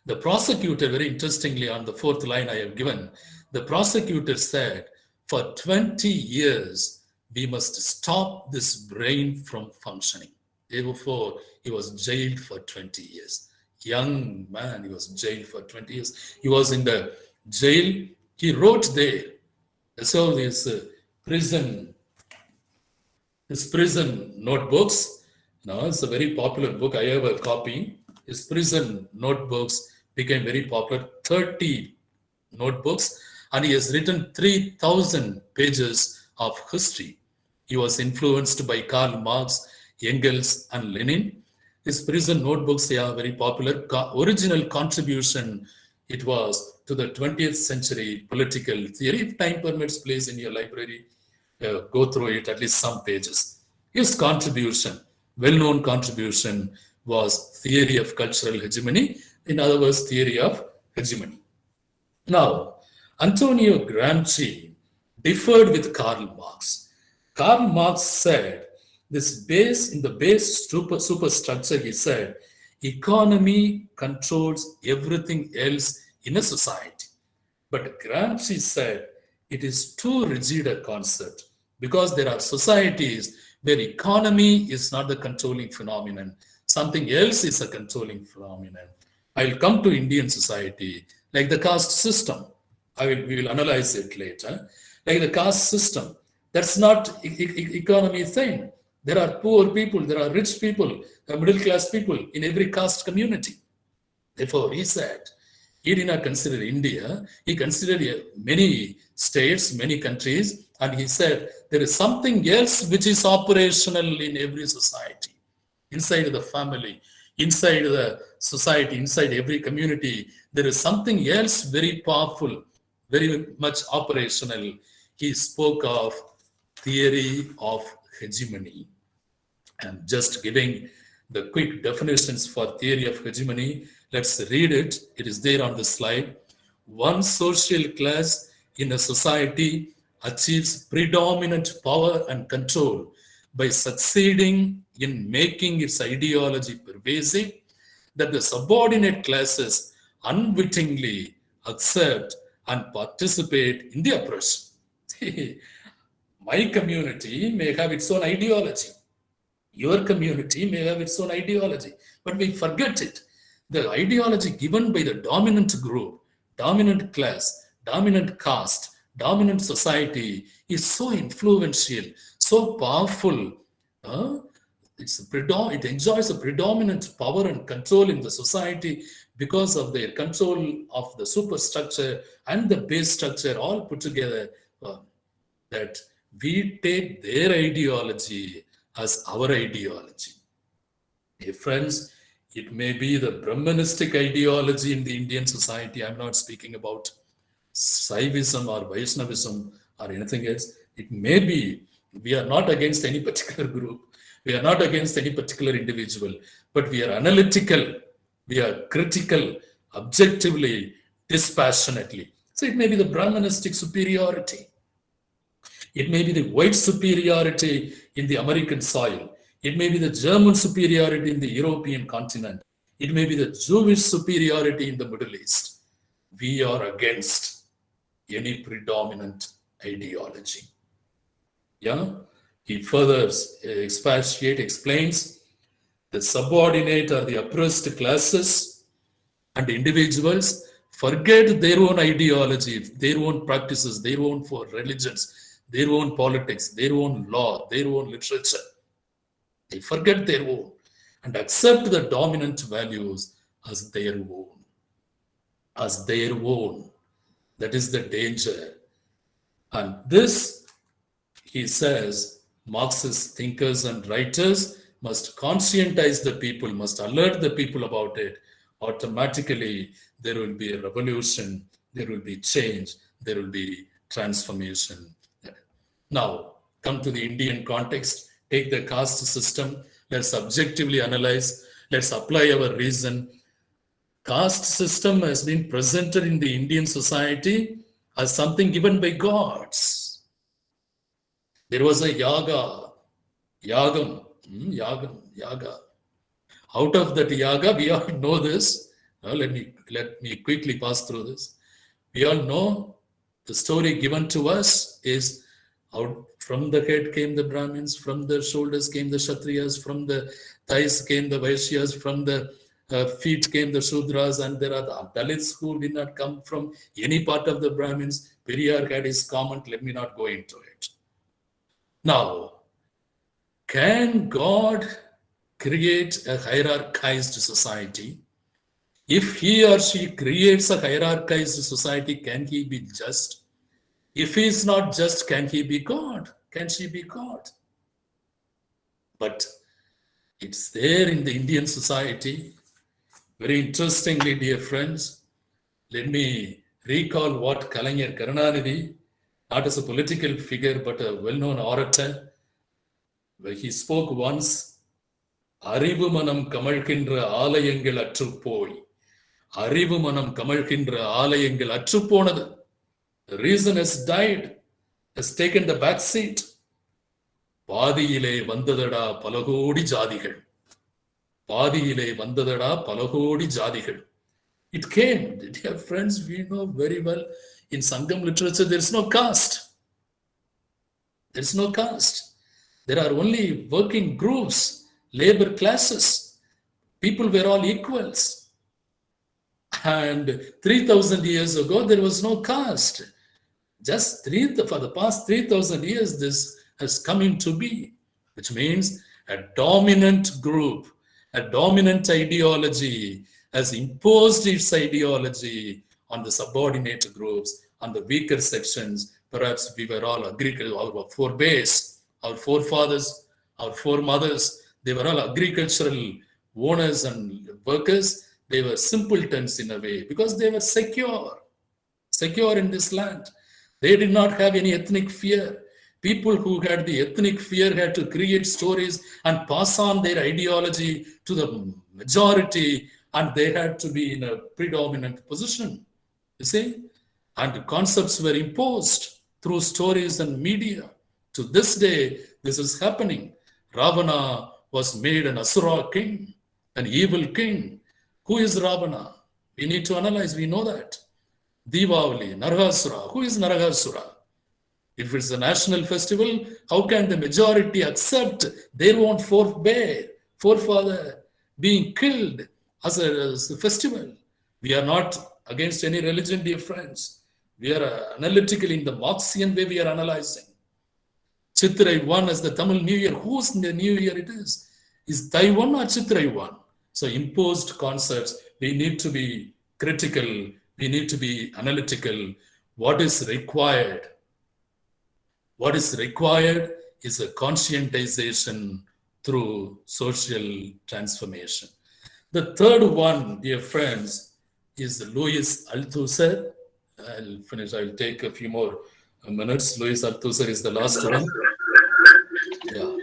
The prosecutor, very interestingly, on the fourth line I have given, the prosecutor said, for 20 years, we must stop this brain from functioning. Therefore, he was jailed for 20 years. Young man, he was jailed for 20 years. He was in the jail. He wrote there. So his prison notebooks. Now it's a very popular book. I have a copy. His prison notebooks became very popular. 30 notebooks, and he has written 3,000 pages of history. He was influenced by Karl Marx, Engels, and Lenin. His prison notebooks are very popular. Original contribution, it was to the 20th century political theory. If time permits, please, in your library, go through it, at least some pages. His contribution, well-known contribution, was theory of cultural hegemony. In other words, theory of hegemony. Now, Antonio Gramsci differed with Karl Marx. Karl Marx said, in the base superstructure, he said, economy controls everything else in a society. But Gramsci said, it is too rigid a concept because there are societies where economy is not the controlling phenomenon. Something else is a controlling phenomenon. I'll come to Indian society, like the caste system. We will analyze it later. Like the caste system, that's not economy thing. There are poor people, there are rich people, there are middle class people in every caste community. Therefore, he said, He did not consider India. He considered many states, many countries, and he said there is something else which is operational in every society, inside the family, inside the society, inside every community. There is something else very powerful, very much operational. He spoke of theory of hegemony. And just giving the quick definitions for theory of hegemony, let's read it. It is there on the slide. One social class in a society achieves predominant power and control by succeeding in making its ideology pervasive, that the subordinate classes unwittingly accept and participate in the oppression. My community may have its own ideology. Your community may have its own ideology, but we forget it. The ideology given by the dominant group, dominant class, dominant caste, dominant society is so influential, so powerful. It enjoys a predominant power and control in the society because of their control of the superstructure and the base structure all put together, that we take their ideology as our ideology. Hey friends, it may be the Brahmanistic ideology in the Indian society. I'm not speaking about Saivism or Vaishnavism or anything else. It may be. We are not against any particular group. We are not against any particular individual, but we are analytical. We are critical, objectively, dispassionately. So it may be the Brahmanistic superiority. It may be the white superiority in the American soil. It may be the German superiority in the European continent. It may be the Jewish superiority in the Middle East. We are against any predominant ideology. Yeah? He further explains the subordinate or the oppressed classes and individuals forget their own ideology, their own practices, their own religions, their own politics, their own law, their own literature. They forget their own and accept the dominant values as their own. As their own. That is the danger. And this, he says, Marxist thinkers and writers must conscientize the people, must alert the people about it. Automatically, there will be a revolution, there will be change, there will be transformation. Now, come to the Indian context, take the caste system, let's objectively analyze, let's apply our reason. Caste system has been presented in the Indian society as something given by gods. There was a yaga. Out of that yaga, we all know this. Now, let me quickly pass through this. We all know the story given to us is out from the head came the Brahmins, from the shoulders came the Kshatriyas, from the thighs came the Vaishyas, from the feet came the Shudras, and there are the Dalits who did not come from any part of the Brahmins. Periyar had his comment, let me not go into it. Now, can God create a hierarchized society? If he or she creates a hierarchized society, can he be just? If he is not just, can he be God? Can she be God? But it's there in the Indian society. Very interestingly, dear friends, let me recall what Kalaignar Karunanidhi, not as a political figure, but a well-known orator, where he spoke once, Arivu manam kamalkindra ஆலயங்கள் அற்றுப்போய் அறிவு மனம் கமழ்கின்ற ஆலயங்கள் அற்றுப்போனது. The reason has died, has taken the back seat. பாதியிலே வந்ததடா பலகோடி ஜாதிகள். பாதியிலே வந்ததடா பலகோடி ஜாதிகள். It came, dear friends, we know very well, in Sangam literature, there is no caste. There is no caste. There are only working groups, labor classes. People were all equals. And 3,000 years ago, there was no caste. Just for the past 3,000 years, this has come into being, which means a dominant group, a dominant ideology, has imposed its ideology on the subordinate groups, on the weaker sections. Perhaps we were all agricultural, our forebears, our forefathers, our foremothers, they were all agricultural owners and workers. They were simpletons in a way because they were secure in this land. They did not have any ethnic fear. People who had the ethnic fear had to create stories and pass on their ideology to the majority, and they had to be in a predominant position, you see. And concepts were imposed through stories and media. To this day, this is happening. Ravana was made an Asura king, an evil king. Who is Ravana? We need to analyze, we know that. Diwali, Narahasura. Who is Narahasura? If it's a national festival, how can the majority accept their own forefather being killed as a festival? We are not against any religion, dear friends. We are analytical in the Marxian way we are analyzing. Chitrai 1 as the Tamil New Year. Whose New Year it is? Is Taiwan or Chitrai 1? So imposed concepts, we need to be critical, we need to be analytical. What is required? What is required is a conscientization through social transformation. The third one, dear friends, is Louis Althusser. I'll finish, I'll take a few more minutes. Louis Althusser is the last one. Yeah.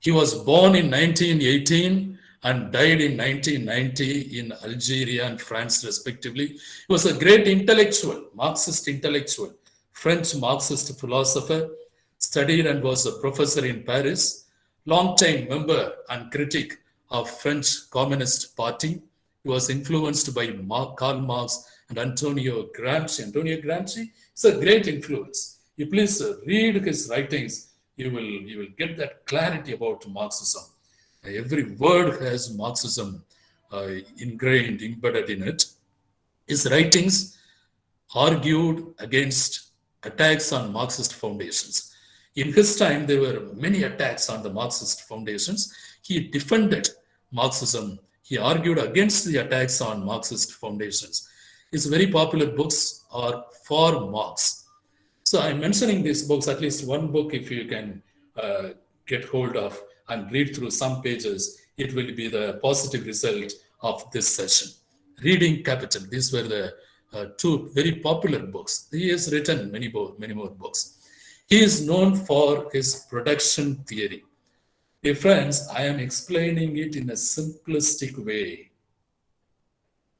He was born in 1918 and died in 1990 in Algeria and France, respectively. He was a great intellectual, Marxist intellectual, French Marxist philosopher, studied and was a professor in Paris, long-time member and critic of French Communist Party. He was influenced by Karl Marx and Antonio Gramsci. Antonio Gramsci is a great influence. You please read his writings. You will get that clarity about Marxism. Every word has Marxism ingrained, embedded in it. His writings argued against attacks on Marxist foundations. In his time, there were many attacks on the Marxist foundations. He defended Marxism. He argued against the attacks on Marxist foundations. His very popular books are for Marx. So I'm mentioning these books, at least one book, if you can get hold of and read through some pages, it will be the positive result of this session. Reading Capital, these were the two very popular books. He has written many more books. He is known for his production theory. Dear friends, I am explaining it in a simplistic way.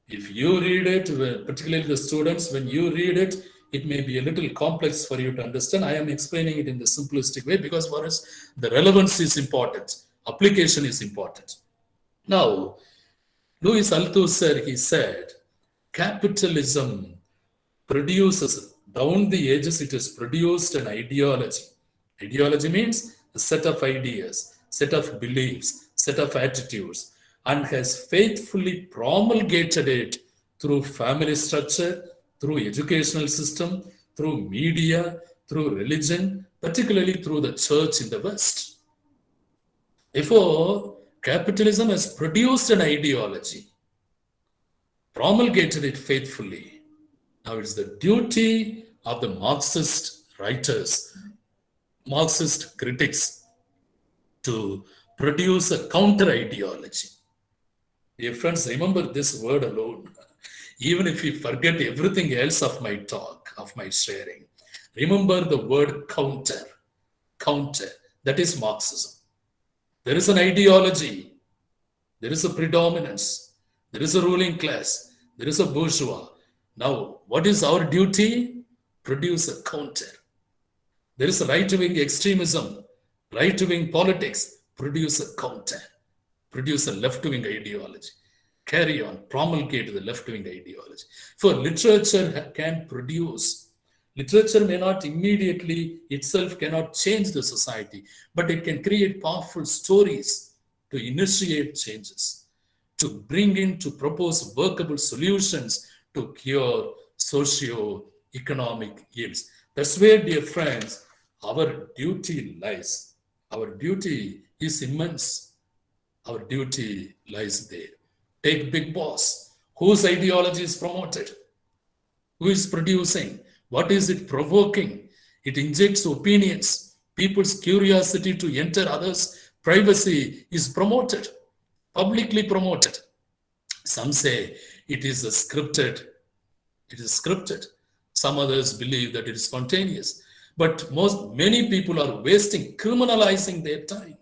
If you read it, particularly the students, when you read it, it may be a little complex for you to understand. I am explaining it in the simplistic way because for us, the relevance is important. Application is important. Now, Louis Althusser, he said, capitalism produces, down the ages, it has produced an ideology. Ideology means a set of ideas, set of beliefs, set of attitudes, and has faithfully promulgated it through family structure, through educational system, through media, through religion, particularly through the church in the West. Therefore, capitalism has produced an ideology, promulgated it faithfully. Now it's the duty of the Marxist writers, Marxist critics, to produce a counter ideology. Dear friends, remember this word alone. Even if you forget everything else of my talk, of my sharing, remember the word counter. Counter. That is Marxism. There is an ideology. There is a predominance. There is a ruling class. There is a bourgeois. Now, what is our duty? Produce a counter. There is a right-wing extremism, right-wing politics. Produce a counter. Produce a left-wing ideology. Carry on, promulgate the left-wing ideology. For literature can produce. Literature may not immediately itself cannot change the society, but it can create powerful stories to initiate changes, to bring in, to propose workable solutions to cure socio-economic ills. That's where, dear friends, our duty lies. Our duty is immense. Our duty lies there. Take Big Boss. Whose ideology is promoted? Who is producing? What is it provoking? It injects opinions. People's curiosity to enter others' privacy is promoted, publicly promoted. Some say it is scripted. It is scripted. Some others believe that it is spontaneous. But many people are wasting, criminalizing their time.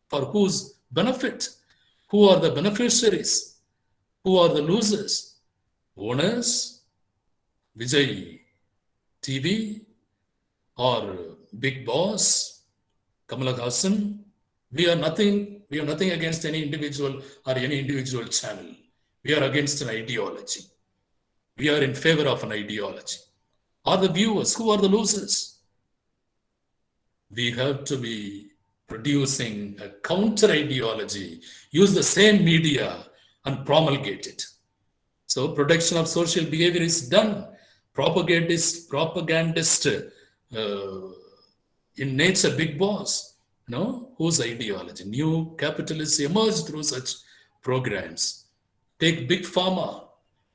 For whose benefit? Who are the beneficiaries? Who are the losers? Owners? Vijay TV? Or Big Boss? Kamala Hassan? We have nothing against any individual or any individual channel. We are against an ideology. We are in favor of an ideology. Are the viewers? Who are the losers? We have to be producing a counter ideology, use the same media and promulgate it. So protection of social behavior is done. Propagandist in nature, Big Boss, whose ideology? New capitalists emerge through such programs. Take Big Pharma.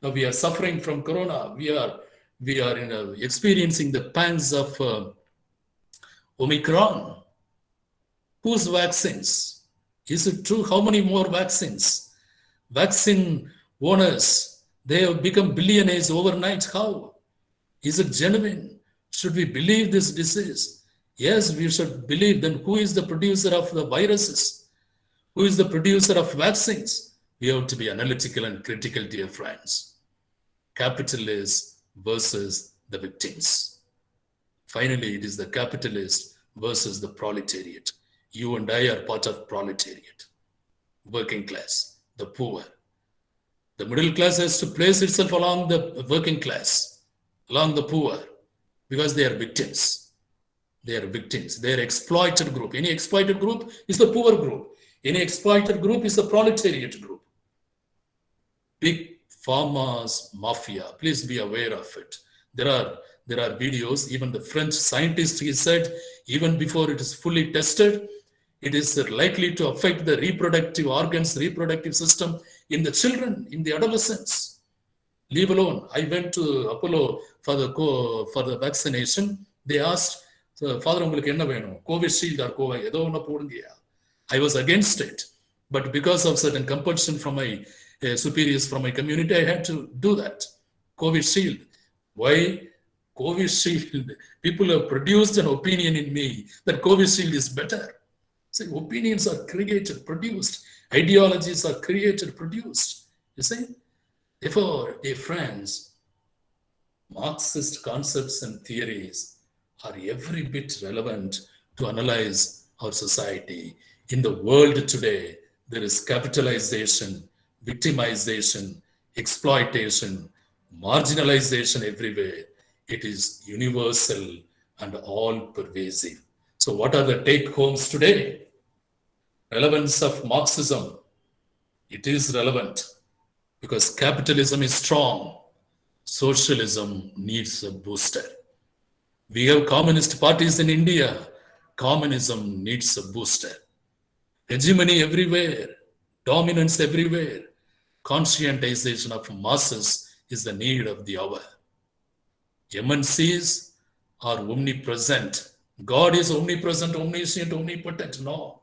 Now we are suffering from Corona. We are experiencing the pangs of Omicron. Whose vaccines? Is it true? How many more vaccines? Vaccine owners, they have become billionaires overnight. How? Is it genuine? Should we believe this disease? Yes, we should believe. Then who is the producer of the viruses? Who is the producer of vaccines? We have to be analytical and critical, dear friends. Capitalists versus the victims. Finally, it is the capitalist versus the proletariat. You and I are part of proletariat. Working class, the poor. The middle class has to place itself along the working class, along the poor, because they are victims. They are victims. They are exploited group. Any exploited group is the poor group. Any exploited group is the proletariat group. Big Pharma's mafia. Please be aware of it. There are videos. Even the French scientist, he said, even before it is fully tested, it is likely to affect the reproductive organs, reproductive system in the children, in the adolescents. Leave alone. I went to Apollo for the vaccination. They asked, Father, உங்களுக்கு என்ன வேணும்? Covishield or Covid? ஏதோ ஒண்ணு போடுங்கயா. I was against it. But because of certain compulsion from my superiors from my community, I had to do that. Covishield. Why? Covishield. People have produced an opinion in me that Covishield is better. See, opinions are created, produced. Ideologies are created, produced. You see? Therefore, dear friends, Marxist concepts and theories are every bit relevant to analyze our society. In the world today, there is capitalization, victimization, exploitation, marginalization everywhere. It is universal and all-pervasive. So what are the take-homes today? Relevance of Marxism. It is relevant because capitalism is strong. Socialism needs a booster. We have communist parties in India. Communism needs a booster. Hegemony everywhere. Dominance everywhere. Conscientization of masses is the need of the hour. MNCs are omnipresent. God is omnipresent, omniscient, omnipotent. No.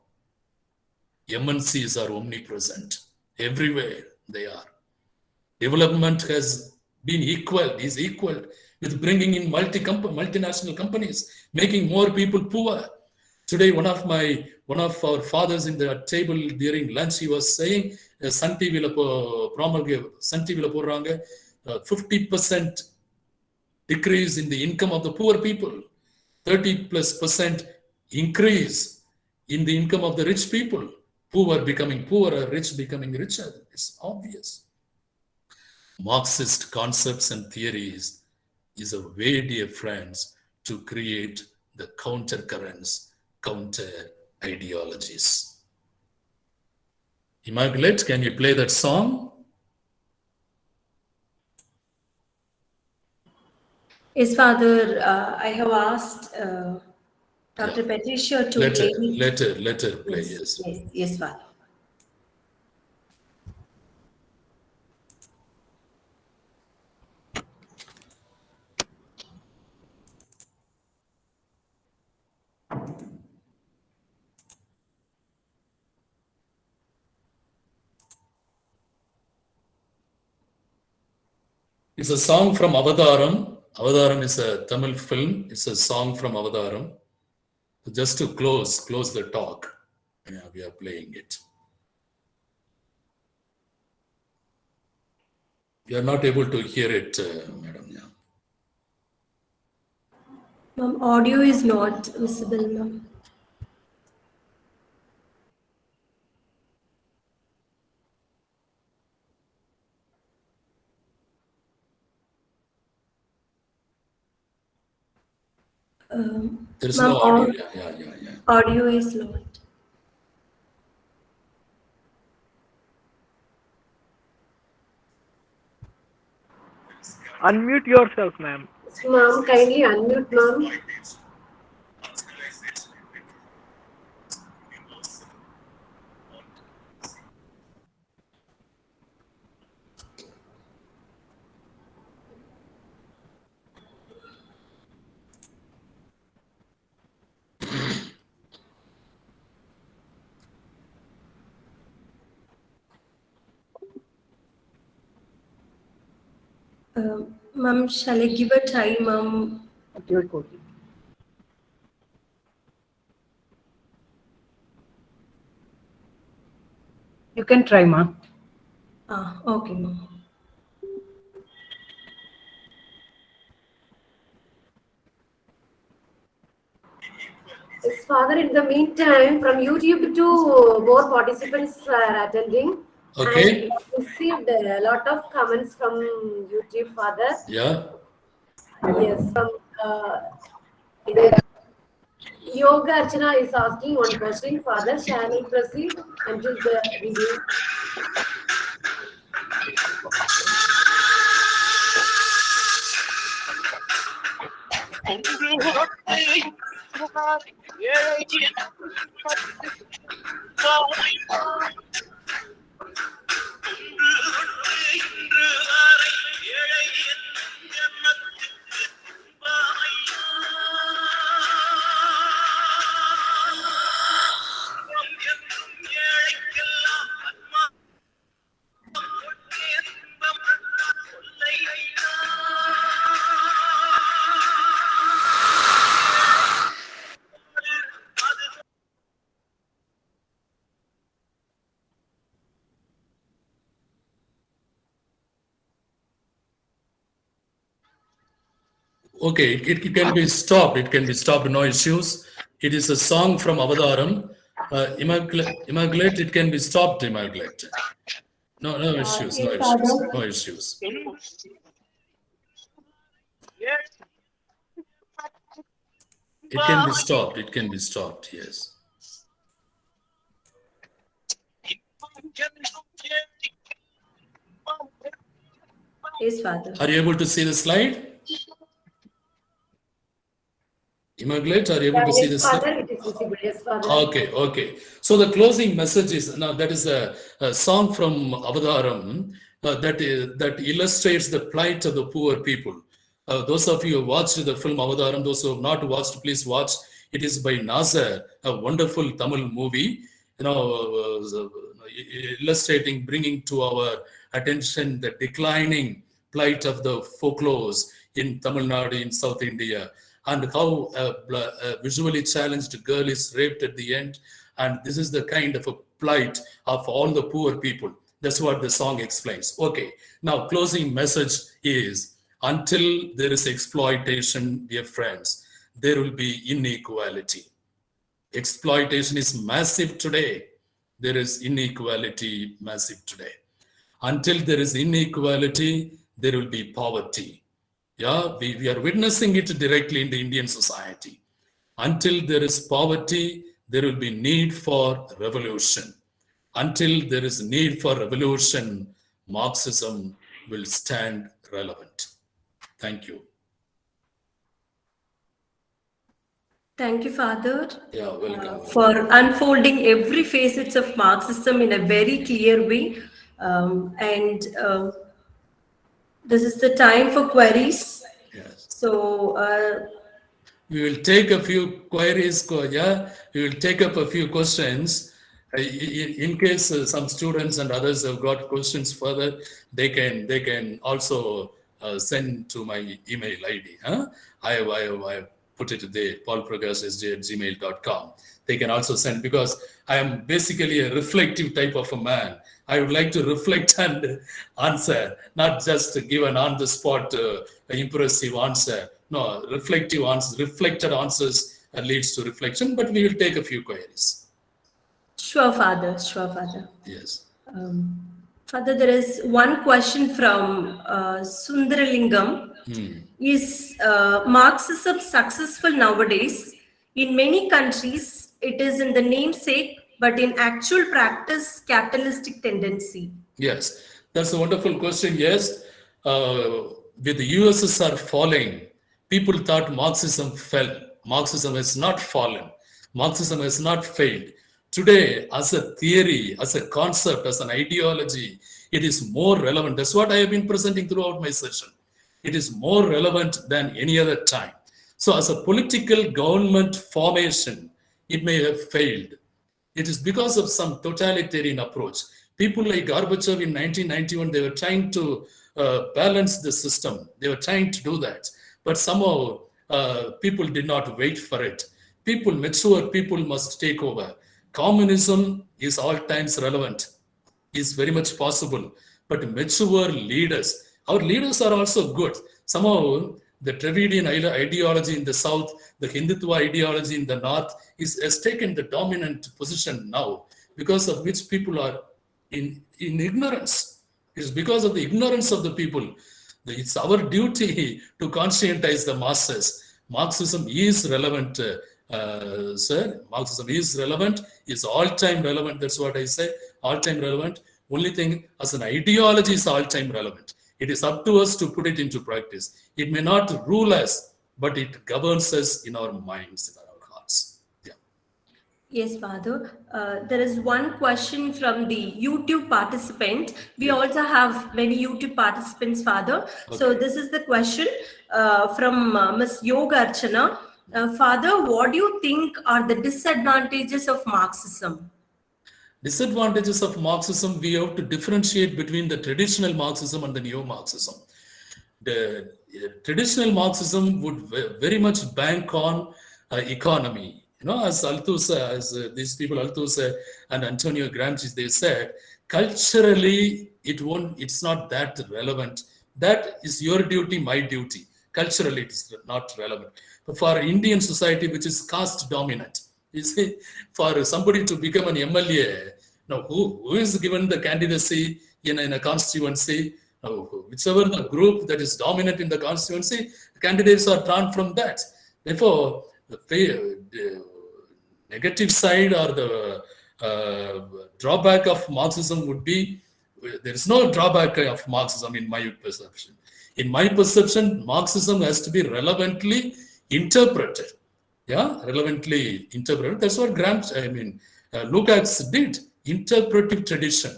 MNCs are omnipresent. Everywhere they are. Development has been is equal with bringing in multinational companies, making more people poor. Today, one of our fathers in the table during lunch, he was saying, Sun TV போடுறாங்க 50% decrease in the income of the poor people, 30+% increase in the income of the rich people. Poor becoming poorer, rich becoming richer. It's obvious. Marxist concepts and theories is a way, dear friends, to create the counter currents, counter ideologies. Immaculate, can you play that song? Yes, Father, I have asked Dr. Patricia to Let her play, yes. Yes, Father. It's a song from Avadaram. Avadaram is a Tamil film. It's a song from Avadaram. Just to close the talk, yeah, we are playing it. We are not able to hear it, madam. Yeah. Ma'am, audio is not visible, ma'am. There is Ma'am, no audio. Yeah. Audio is not. Unmute yourself, ma'am. Ma'am, kindly unmute, ma'am. Ma'am, shall I give a try, ma'am? You can try, ma. Okay, ma'am. Yes, Father, in the meantime, from YouTube to more participants are attending. Okay. And we received a lot of comments from YouTube, Father. Yeah. Yes, from Yoga Archana is asking one question, Father. Shall we proceed until the review? Okay, it can be stopped. It can be stopped, no issues. It is a song from Avadaram. Immaculate, it can be stopped, Immaculate. No issues, no issues, no issues. It can be stopped, yes. Yes, Father. Are you able to see the slide? Immaculate, are you able to see the Yes, slide? Father, it is visible. Yes, Father. Okay. So the closing message is, now that is a song from Avadaram that illustrates the plight of the poor people. Those of you who watched the film Avadaram, those who have not watched, please watch. It is by Nasser, a wonderful Tamil movie, illustrating, bringing to our attention the declining plight of the folklores in Tamil Nadu, in South India, and how a visually challenged girl is raped at the end. And this is the kind of a plight of all the poor people. That's what the song explains. Okay, now closing message is, until there is exploitation, dear friends, there will be inequality. Exploitation is massive today. There is inequality massive today. Until there is inequality, there will be poverty. Yeah, we are witnessing it directly in the Indian society. Until there is poverty, there will be need for revolution. Until there is need for revolution, Marxism will stand relevant. Thank you. Thank you, Father. Yeah, welcome. For unfolding every facet of Marxism in a very clear way. This is the time for queries. Yes. So we will take a few queries. Yeah, we will take up a few questions. In case some students and others have got questions further, they can also send to my email ID. I have put it there, paulpragash@gmail.com. They can also send, because I am basically a reflective type of a man. I would like to reflect and answer, not just give an on-the-spot impressive answer. No, reflective answers, reflected answers leads to reflection, but we will take a few queries. Sure, Father. Sure, Father. Yes. Father, there is one question from Sundaralingam. Is Marxism successful nowadays? In many countries, it is in the namesake, but in actual practice, capitalistic tendency. Yes, that's a wonderful question. Yes, with the USSR falling, people thought Marxism fell. Marxism has not fallen. Marxism has not failed. Today, as a theory, as a concept, as an ideology, it is more relevant. That's what I have been presenting throughout my session. It is more relevant than any other time. So as a political government formation, it may have failed. It is because of some totalitarian approach. People like Gorbachev in 1991, they were trying to balance the system. They were trying to do that. But somehow, people did not wait for it. Mature people must take over. Communism is all times relevant, is very much possible. But mature leaders, our leaders are also good. Somehow, the Dravidian ideology in the south, the Hindutva ideology in the north has taken the dominant position now, because of which people are in ignorance. It's because of the ignorance of the people. It's our duty to conscientize the masses. Marxism is relevant, sir. Marxism is relevant, is all-time relevant. That's what I say, all-time relevant. Only thing, as an ideology, is all-time relevant. It is up to us to put it into practice. It may not rule us, but it governs us in our minds, in our hearts. Yeah. Yes, Father. There is one question from the YouTube participant. We also have many YouTube participants, Father. Okay. So this is the question from Ms. Yoga Archana. Father, what do you think are the disadvantages of Marxism? Disadvantages of Marxism, we have to differentiate between the traditional Marxism and the neo-Marxism. The traditional Marxism would very much bank on economy. You know, as Althusser, as these people, Althusser and Antonio Gramsci, they said, culturally, it's not that relevant. That is your duty, my duty. Culturally, it is not relevant. But for Indian society, which is caste dominant, you see, for somebody to become an MLA, now who is given the candidacy in a constituency? Whichever the group that is dominant in the constituency, candidates are drawn from that. Therefore, the negative side or the drawback of Marxism would be, there is no drawback of Marxism in my perception. In my perception, Marxism has to be relevantly interpreted. Yeah, relevantly interpreted. That's what Lukács did. Interpretive tradition.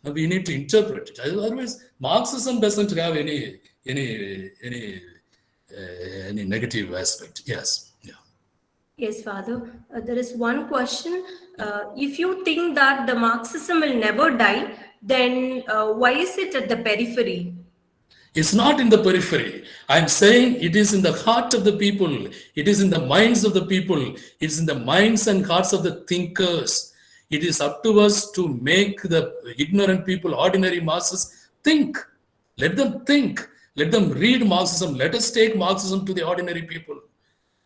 Now we need to interpret it. Otherwise, Marxism doesn't have any negative aspect. Yes. Yeah. Yes, Father. There is one question. If you think that the Marxism will never die, then why is it at the periphery? It's not in the periphery. I'm saying it is in the heart of the people. It is in the minds of the people. It's in the minds and hearts of the thinkers. It is up to us to make the ignorant people, ordinary masses, think. Let them think. Let them read Marxism. Let us take Marxism to the ordinary people.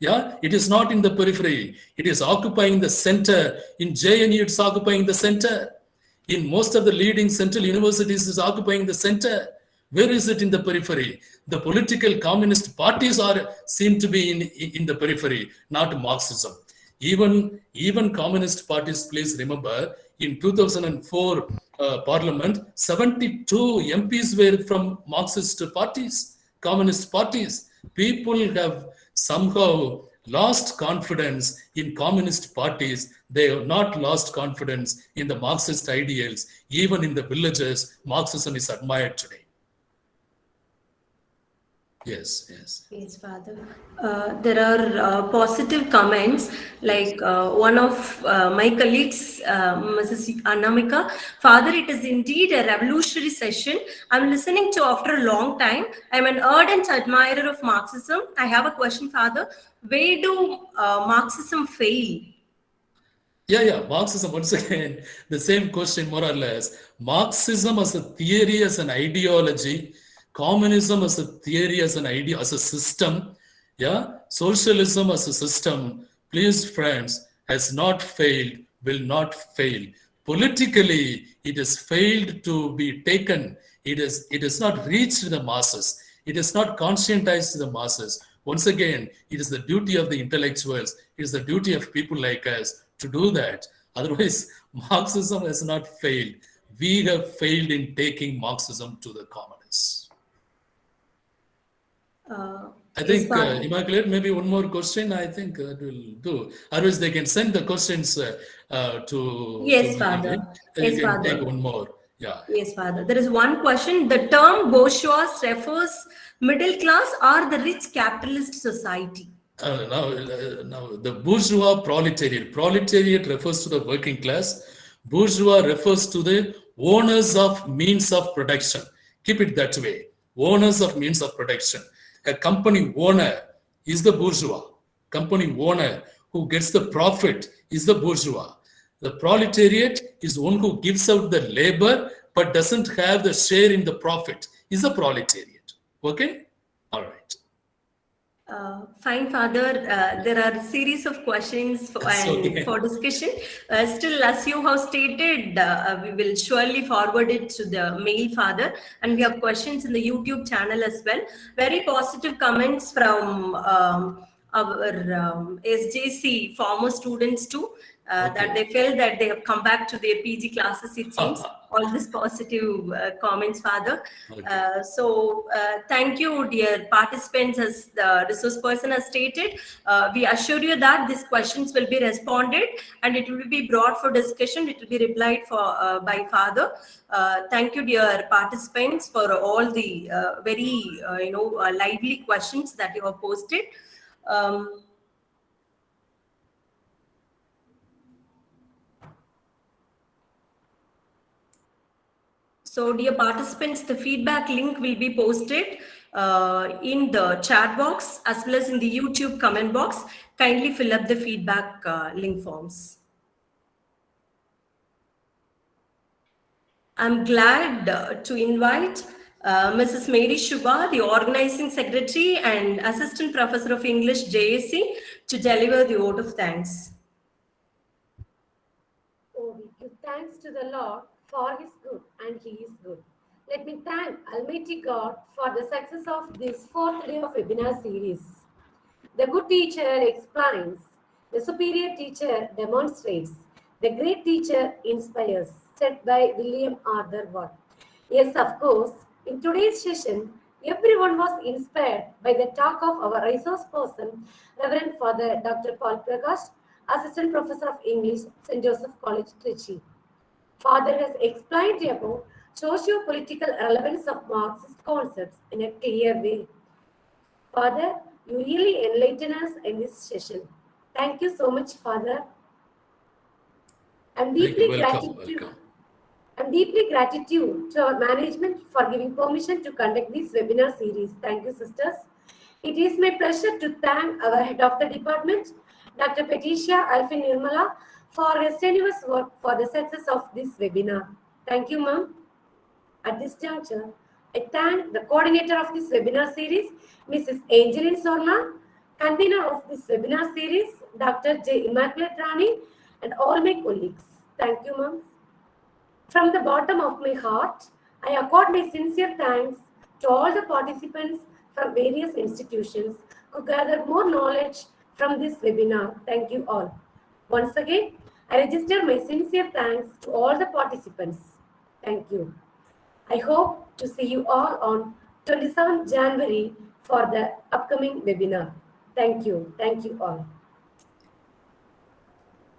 Yeah, it is not in the periphery. It is occupying the center. In JNU, it's occupying the center. In most of the leading central universities, it's occupying the center. Where is it in the periphery? The political communist parties seem to be in the periphery, not Marxism. Even communist parties, please remember, in 2004 parliament, 72 MPs were from Marxist parties, communist parties. People have somehow lost confidence in communist parties. They have not lost confidence in the Marxist ideals. Even in the villages, Marxism is admired today. Yes, yes. Yes, Father. There are positive comments, like one of my colleagues, Mrs. Annamika. Father, it is indeed a revolutionary session. I'm listening to after a long time. I'm an ardent admirer of Marxism. I have a question, Father. Where do Marxism fail? Yeah. Marxism, once again, the same question more or less. Marxism as a theory, as an ideology, communism as a theory, as an idea, as a system, yeah, socialism as a system, please friends, has not failed, will not fail. Politically, it has failed to be taken. It has not reached the masses. It is not conscientized the masses. Once again, it is the duty of the intellectuals, it is the duty of people like us to do that. Otherwise, Marxism has not failed. We have failed in taking Marxism to the communists. I think, Immaculate, maybe one more question, I think that will do. Otherwise, they can send the questions to Yes, me. Father. You Yes, can Father. take one more. Yeah. Yes, Father. There is one question. The term bourgeois refers middle class or the rich capitalist society? Now, the bourgeois proletariat. Proletariat refers to the working class. Bourgeois refers to the owners of means of production. Keep it that way. Owners of means of production. A company owner is the bourgeois. Company owner who gets the profit is the bourgeois. The proletariat is one who gives out the labor but doesn't have the share in the profit, is the proletariat. Okay? All right. Fine, Father. There are a series of questions for discussion. Still, as you have stated, we will surely forward it to the mail, Father. And we have questions in the YouTube channel as well. Very positive comments from our SJC former students too. That they felt that they have come back to their PG classes, it seems. All these positive comments, Father. So thank you, dear participants, as the resource person has stated. We assure you that these questions will be responded and it will be brought for discussion. It will be replied for by Father. Thank you, dear participants, for all the very lively questions that you have posted. So, dear participants, the feedback link will be posted in the chat box as well as in the YouTube comment box. Kindly fill up the feedback link forms. I'm glad to invite Mrs. Mary Shubha, the Organizing Secretary and Assistant Professor of English, JAC, to deliver the vote of thanks. Oh, we give thanks to the Lord for His good, and He is good. Let me thank Almighty God for the success of this fourth day of webinar series. The good teacher explains, the superior teacher demonstrates, the great teacher inspires, said by William Arthur Watt. Yes, of course, in today's session, everyone was inspired by the talk of our resource person, Reverend Father Dr. Paul Pragash, Assistant Professor of English, St. Joseph College, Trichy. Father has explained about socio-political relevance of Marxist concepts in a clear way. Father, you really enlighten us in this session. Thank you so much, Father. I'm deeply gratitude to our management for giving permission to conduct this webinar series. Thank you, sisters. It is my pleasure to thank our head of the department, Dr. Patricia Alfin Nirmala, for her strenuous work for the success of this webinar. Thank you, ma'am. At this juncture, I thank the coordinator of this webinar series, Mrs. Angeline Sorla, convener of this webinar series, Dr. J. Immaculate Rani, and all my colleagues. Thank you, ma'am. From the bottom of my heart, I accord my sincere thanks to all the participants from various institutions who gathered more knowledge from this webinar. Thank you all. Once again, I register my sincere thanks to all the participants. Thank you. I hope to see you all on 27th January for the upcoming webinar. Thank you. Thank you all.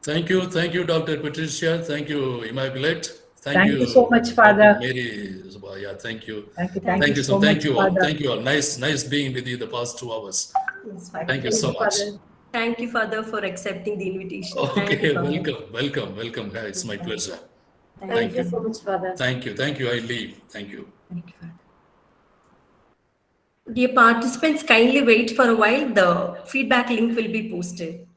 Thank you, Dr. Patricia. Thank you, Immaculate. Thank you so much, Father. Mary. Yeah, thank you. Thank you. Thank you so much, Thank you all. Father. Thank you all. Nice being with you the past 2 hours. Yes, Father. Thank you so much. Father. Thank you, Father, for accepting the invitation. Thank Okay, you, Father. welcome. Yeah, it's my pleasure. Thank you so much, Father. Thank you. I leave. Thank you. Thank you, Father. Dear participants, kindly wait for a while. The feedback link will be posted.